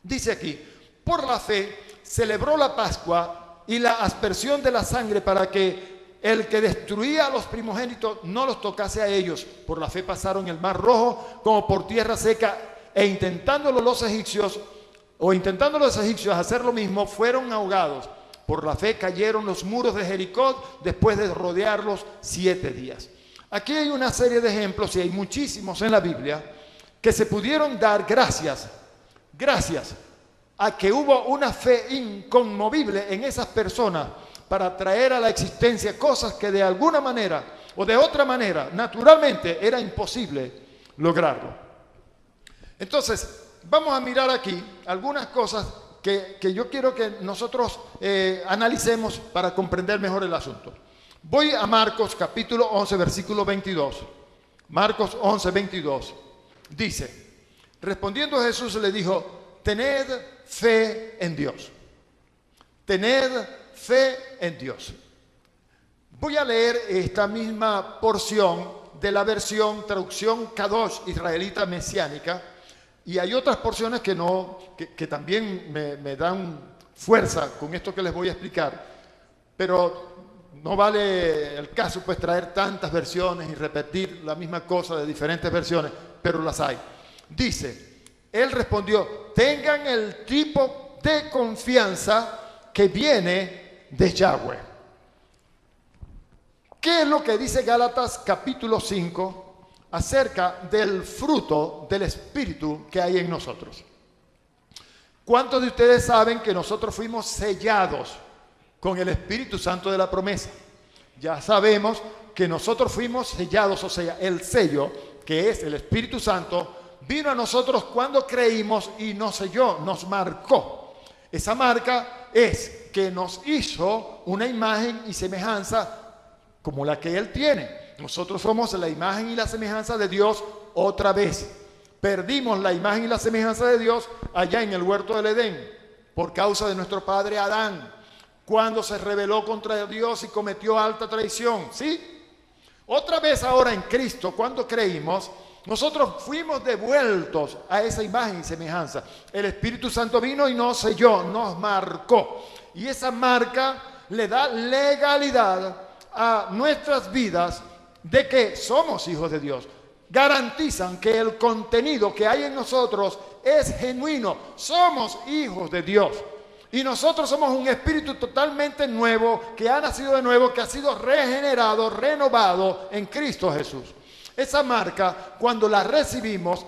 Dice aquí, por la fe celebró la Pascua y la aspersión de la sangre para que el que destruía a los primogénitos no los tocase a ellos. Por la fe pasaron el mar rojo como por tierra seca, e intentándolo los egipcios hacer lo mismo, fueron ahogados. Por la fe cayeron los muros de Jericó después de rodearlos 7 días. Aquí hay una serie de ejemplos, y hay muchísimos en la Biblia, que se pudieron dar gracias a que hubo una fe inconmovible en esas personas para traer a la existencia cosas que de alguna manera o de otra manera naturalmente era imposible lograrlo. Entonces, vamos a mirar aquí algunas cosas que yo quiero que nosotros analicemos para comprender mejor el asunto. Voy a Marcos capítulo 11, versículo 22. Marcos 11, 22. Dice, respondiendo Jesús le dijo, tened fe en Dios. Tened fe en Dios. Voy a leer esta misma porción de la versión traducción Kadosh israelita mesiánica, y hay otras porciones que también me dan fuerza con esto que les voy a explicar, pero no vale el caso pues traer tantas versiones y repetir la misma cosa de diferentes versiones, pero las hay. Dice, él respondió, tengan el tipo de confianza que viene de Yahweh. ¿Qué es lo que dice Gálatas capítulo 5 acerca del fruto del Espíritu que hay en nosotros? ¿Cuántos de ustedes saben que nosotros fuimos sellados con el Espíritu Santo de la promesa? Ya sabemos que nosotros fuimos sellados, o sea, el sello, que es el Espíritu Santo, vino a nosotros cuando creímos y nos selló, nos marcó. Esa marca es que nos hizo una imagen y semejanza como la que Él tiene. Nosotros somos la imagen y la semejanza de Dios otra vez. Perdimos la imagen y la semejanza de Dios allá en el huerto del Edén por causa de nuestro padre Adán, cuando se rebeló contra Dios y cometió alta traición. ¿Sí? Otra vez ahora en Cristo, cuando creímos, nosotros fuimos devueltos a esa imagen y semejanza. El Espíritu Santo vino y nos selló, nos marcó. Y esa marca le da legalidad a nuestras vidas de que somos hijos de Dios. Garantizan que el contenido que hay en nosotros es genuino. Somos hijos de Dios. Y nosotros somos un espíritu totalmente nuevo, que ha nacido de nuevo, que ha sido regenerado, renovado en Cristo Jesús. Esa marca, cuando la recibimos,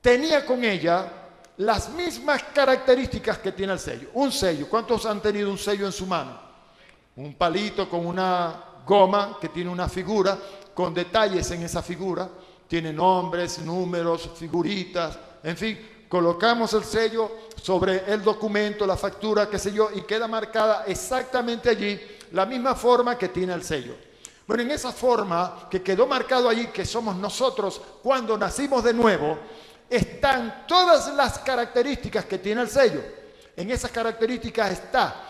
tenía con ella las mismas características que tiene el sello. Un sello. ¿Cuántos han tenido un sello en su mano? Un palito con una goma que tiene una figura, con detalles en esa figura. Tiene nombres, números, figuritas, en fin. Colocamos el sello sobre el documento, la factura, qué sé yo, y queda marcada exactamente allí la misma forma que tiene el sello. Bueno, en esa forma que quedó marcado allí, que somos nosotros cuando nacimos de nuevo, están todas las características que tiene el sello. En esas características está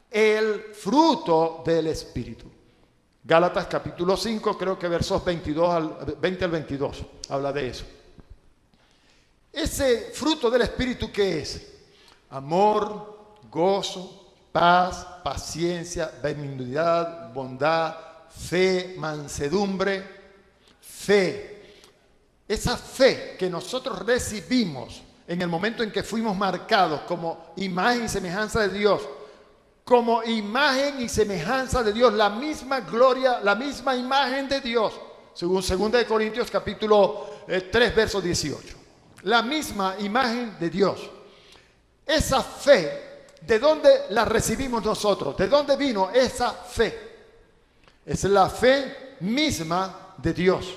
el fruto del Espíritu. Gálatas capítulo 5, creo que versos 20 al 22, habla de eso. Ese fruto del Espíritu, ¿qué es? Amor, gozo, paz, paciencia, benignidad, bondad, fe, mansedumbre, fe. Esa fe que nosotros recibimos en el momento en que fuimos marcados como imagen y semejanza de Dios, como imagen y semejanza de Dios, la misma gloria, la misma imagen de Dios, según 2 Corintios capítulo 3, verso 18. La misma imagen de Dios. Esa fe, ¿de dónde la recibimos nosotros? ¿De dónde vino esa fe? Es la fe misma de Dios.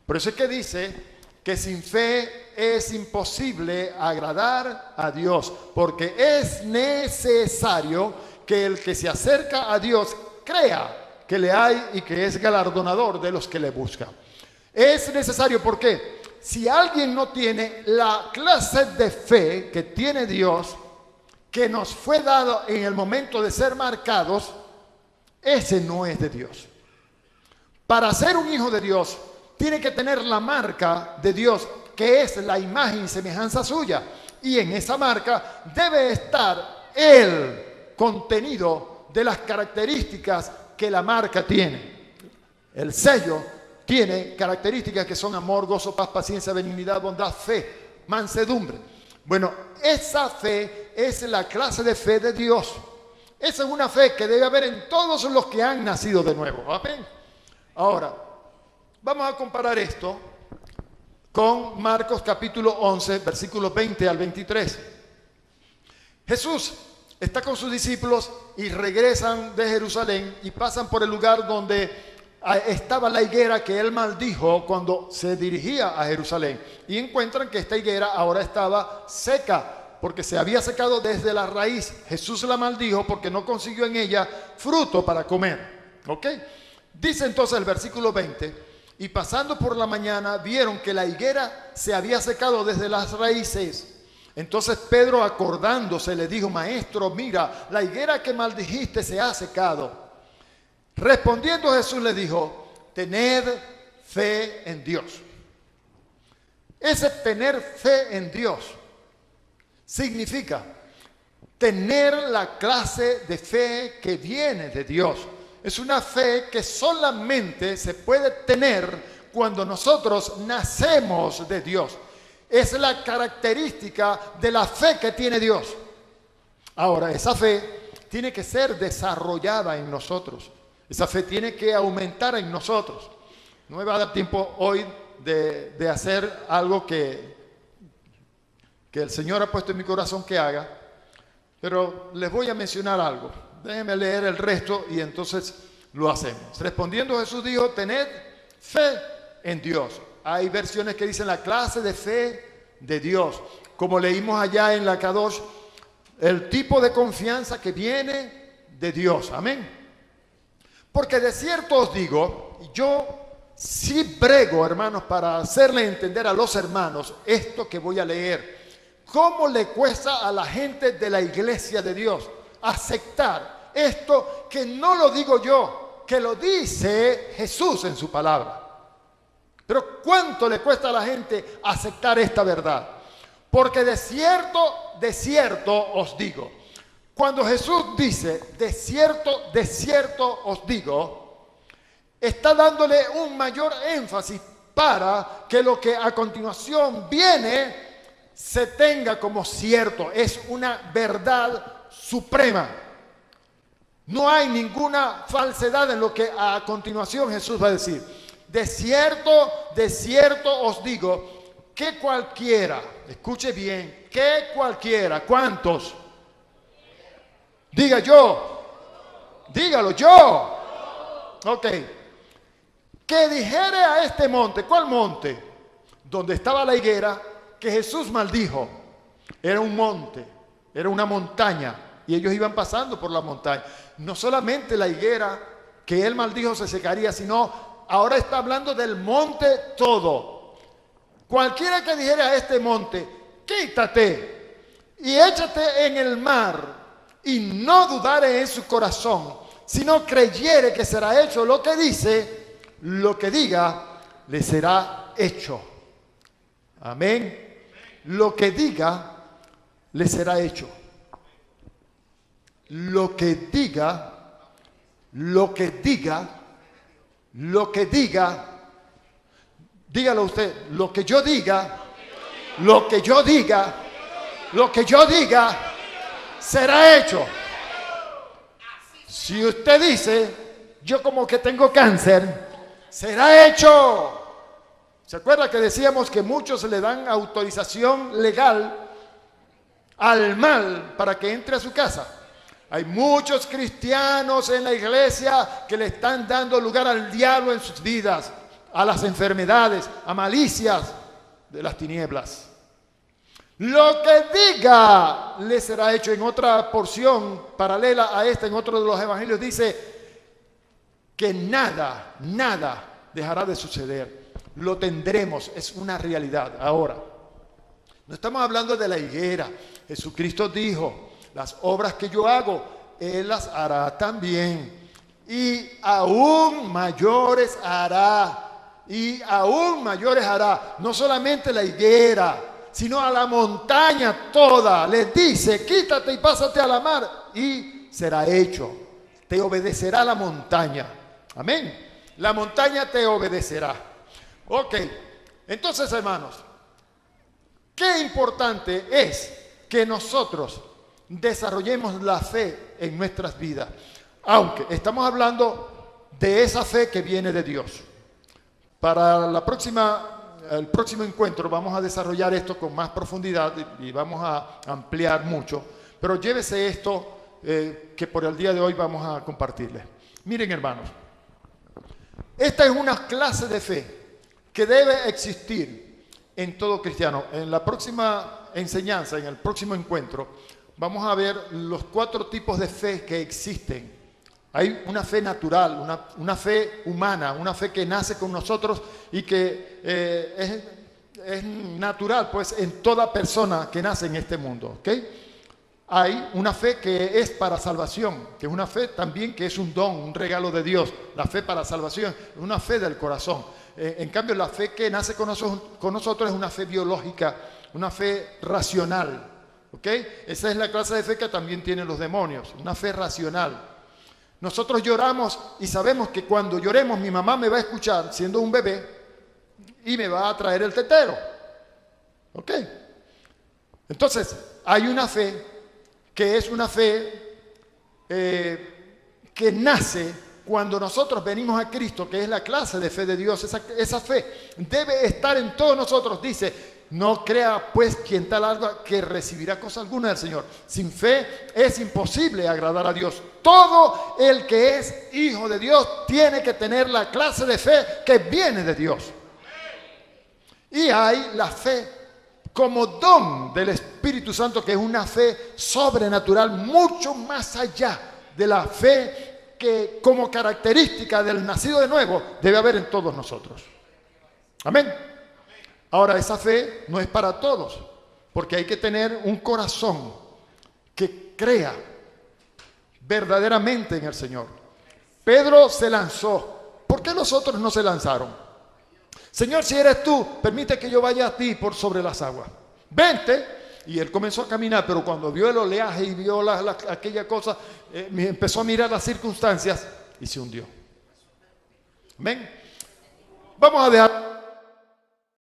Por eso es que dice que sin fe es imposible agradar a Dios, porque es necesario que el que se acerca a Dios crea que le hay y que es galardonador de los que le buscan. Es necesario porque si alguien no tiene la clase de fe que tiene Dios, que nos fue dado en el momento de ser marcados, ese no es de Dios. Para ser un hijo de Dios, tiene que tener la marca de Dios, que es la imagen y semejanza suya. Y en esa marca debe estar el contenido de las características que la marca tiene. El sello tiene características que son amor, gozo, paz, paciencia, benignidad, bondad, fe, mansedumbre. Bueno, esa fe es la clase de fe de Dios. Esa es una fe que debe haber en todos los que han nacido de nuevo. ¿Amén? Ahora, vamos a comparar esto con Marcos capítulo 11, versículos 20 al 23. Jesús está con sus discípulos y regresan de Jerusalén y pasan por el lugar donde estaba la higuera que él maldijo cuando se dirigía a Jerusalén. Y encuentran que esta higuera ahora estaba seca, porque se había secado desde la raíz. Jesús la maldijo porque no consiguió en ella fruto para comer. ¿Ok? Dice entonces el versículo 20, y pasando por la mañana vieron que la higuera se había secado desde las raíces. Entonces Pedro, acordándose, le dijo: Maestro, mira, la higuera que maldijiste se ha secado. Respondiendo Jesús le dijo: tened fe en Dios. Ese tener fe en Dios significa tener la clase de fe que viene de Dios. Es una fe que solamente se puede tener cuando nosotros nacemos de Dios. Es la característica de la fe que tiene Dios. Ahora, esa fe tiene que ser desarrollada en nosotros. Esa fe tiene que aumentar en nosotros. No me va a dar tiempo hoy de hacer algo que el Señor ha puesto en mi corazón que haga, pero les voy a mencionar algo. Déjenme leer el resto y entonces lo hacemos. Respondiendo Jesús dijo: tened fe en Dios. Hay versiones que dicen la clase de fe de Dios. Como leímos allá en la Kadosh, el tipo de confianza que viene de Dios. Amén. Porque de cierto os digo, yo sí brego, hermanos, para hacerle entender a los hermanos esto que voy a leer. ¿Cómo le cuesta a la gente de la iglesia de Dios aceptar esto que no lo digo yo, que lo dice Jesús en su palabra? Pero ¿cuánto le cuesta a la gente aceptar esta verdad? Porque de cierto os digo. Cuando Jesús dice, de cierto os digo, está dándole un mayor énfasis para que lo que a continuación viene se tenga como cierto. Es una verdad suprema. No hay ninguna falsedad en lo que a continuación Jesús va a decir. De cierto os digo, que cualquiera, escuche bien, que cualquiera, ¿cuántos? Diga yo, dígalo yo. Ok. Que dijere a este monte, ¿cuál monte? Donde estaba la higuera que Jesús maldijo. Era un monte, era una montaña, y ellos iban pasando por la montaña. No solamente la higuera que él maldijo se secaría, sino ahora está hablando del monte todo. Cualquiera que dijera a este monte, quítate y échate en el mar, y no dudare en su corazón, sino creyere que será hecho lo que dice, lo que diga, le será hecho. Amén. Lo que diga, le será hecho. Lo que diga, dígalo usted, lo que yo diga, será hecho. Si usted dice, yo como que tengo cáncer, será hecho. ¿Se acuerda que decíamos que muchos le dan autorización legal al mal para que entre a su casa? Hay muchos cristianos en la iglesia que le están dando lugar al diablo en sus vidas. a las enfermedades, a malicias de las tinieblas. Lo que diga le será hecho. En otra porción paralela a esta, en otro de los evangelios, dice que nada dejará de suceder. Lo tendremos, es una realidad. Ahora, no estamos hablando de la higuera. Jesucristo dijo, las obras que yo hago, Él las hará también. Y aún mayores hará. Y aún mayores hará. No solamente la higuera, sino a la montaña toda. Les dice, quítate y pásate a la mar. Y será hecho. Te obedecerá la montaña. Amén. La montaña te obedecerá. Ok. Entonces, hermanos, qué importante es que nosotros desarrollemos la fe en nuestras vidas. Aunque estamos hablando de esa fe que viene de Dios. Para el próximo encuentro vamos a desarrollar esto con más profundidad y vamos a ampliar mucho. Pero llévese esto que por el día de hoy vamos a compartirles. Miren, hermanos, esta es una clase de fe que debe existir en todo cristiano. En la próxima enseñanza, en el próximo encuentro, vamos a ver los 4 tipos de fe que existen. Hay una fe natural, una fe humana, una fe que nace con nosotros y que es natural, pues, en toda persona que nace en este mundo, ¿ok? Hay una fe que es para salvación, que es una fe también que es un don, un regalo de Dios. La fe para salvación es una fe del corazón. En cambio, la fe que nace con nosotros es una fe biológica, una fe racional, ¿ok? Esa es la clase de fe que también tienen los demonios, una fe racional. Nosotros lloramos y sabemos que cuando lloremos mi mamá me va a escuchar siendo un bebé y me va a traer el tetero. ¿Ok? Entonces, hay una fe que es una fe que nace cuando nosotros venimos a Cristo, que es la clase de fe de Dios. Esa fe debe estar en todos nosotros. Dice, no crea pues quien tal algo que recibirá cosa alguna del Señor. Sin fe es imposible agradar a Dios. Todo el que es hijo de Dios tiene que tener la clase de fe que viene de Dios. Y hay la fe como don del Espíritu Santo, que es una fe sobrenatural, mucho más allá de la fe que como característica del nacido de nuevo debe haber en todos nosotros. Amén. Ahora, esa fe no es para todos, porque hay que tener un corazón que crea verdaderamente en el Señor. Pedro se lanzó. ¿Por qué los otros no se lanzaron? Señor, si eres tú, permite que yo vaya a ti por sobre las aguas. Vente. Y él comenzó a caminar, pero cuando vio el oleaje y vio aquella cosa, empezó a mirar las circunstancias y se hundió. Amén. Vamos a dejar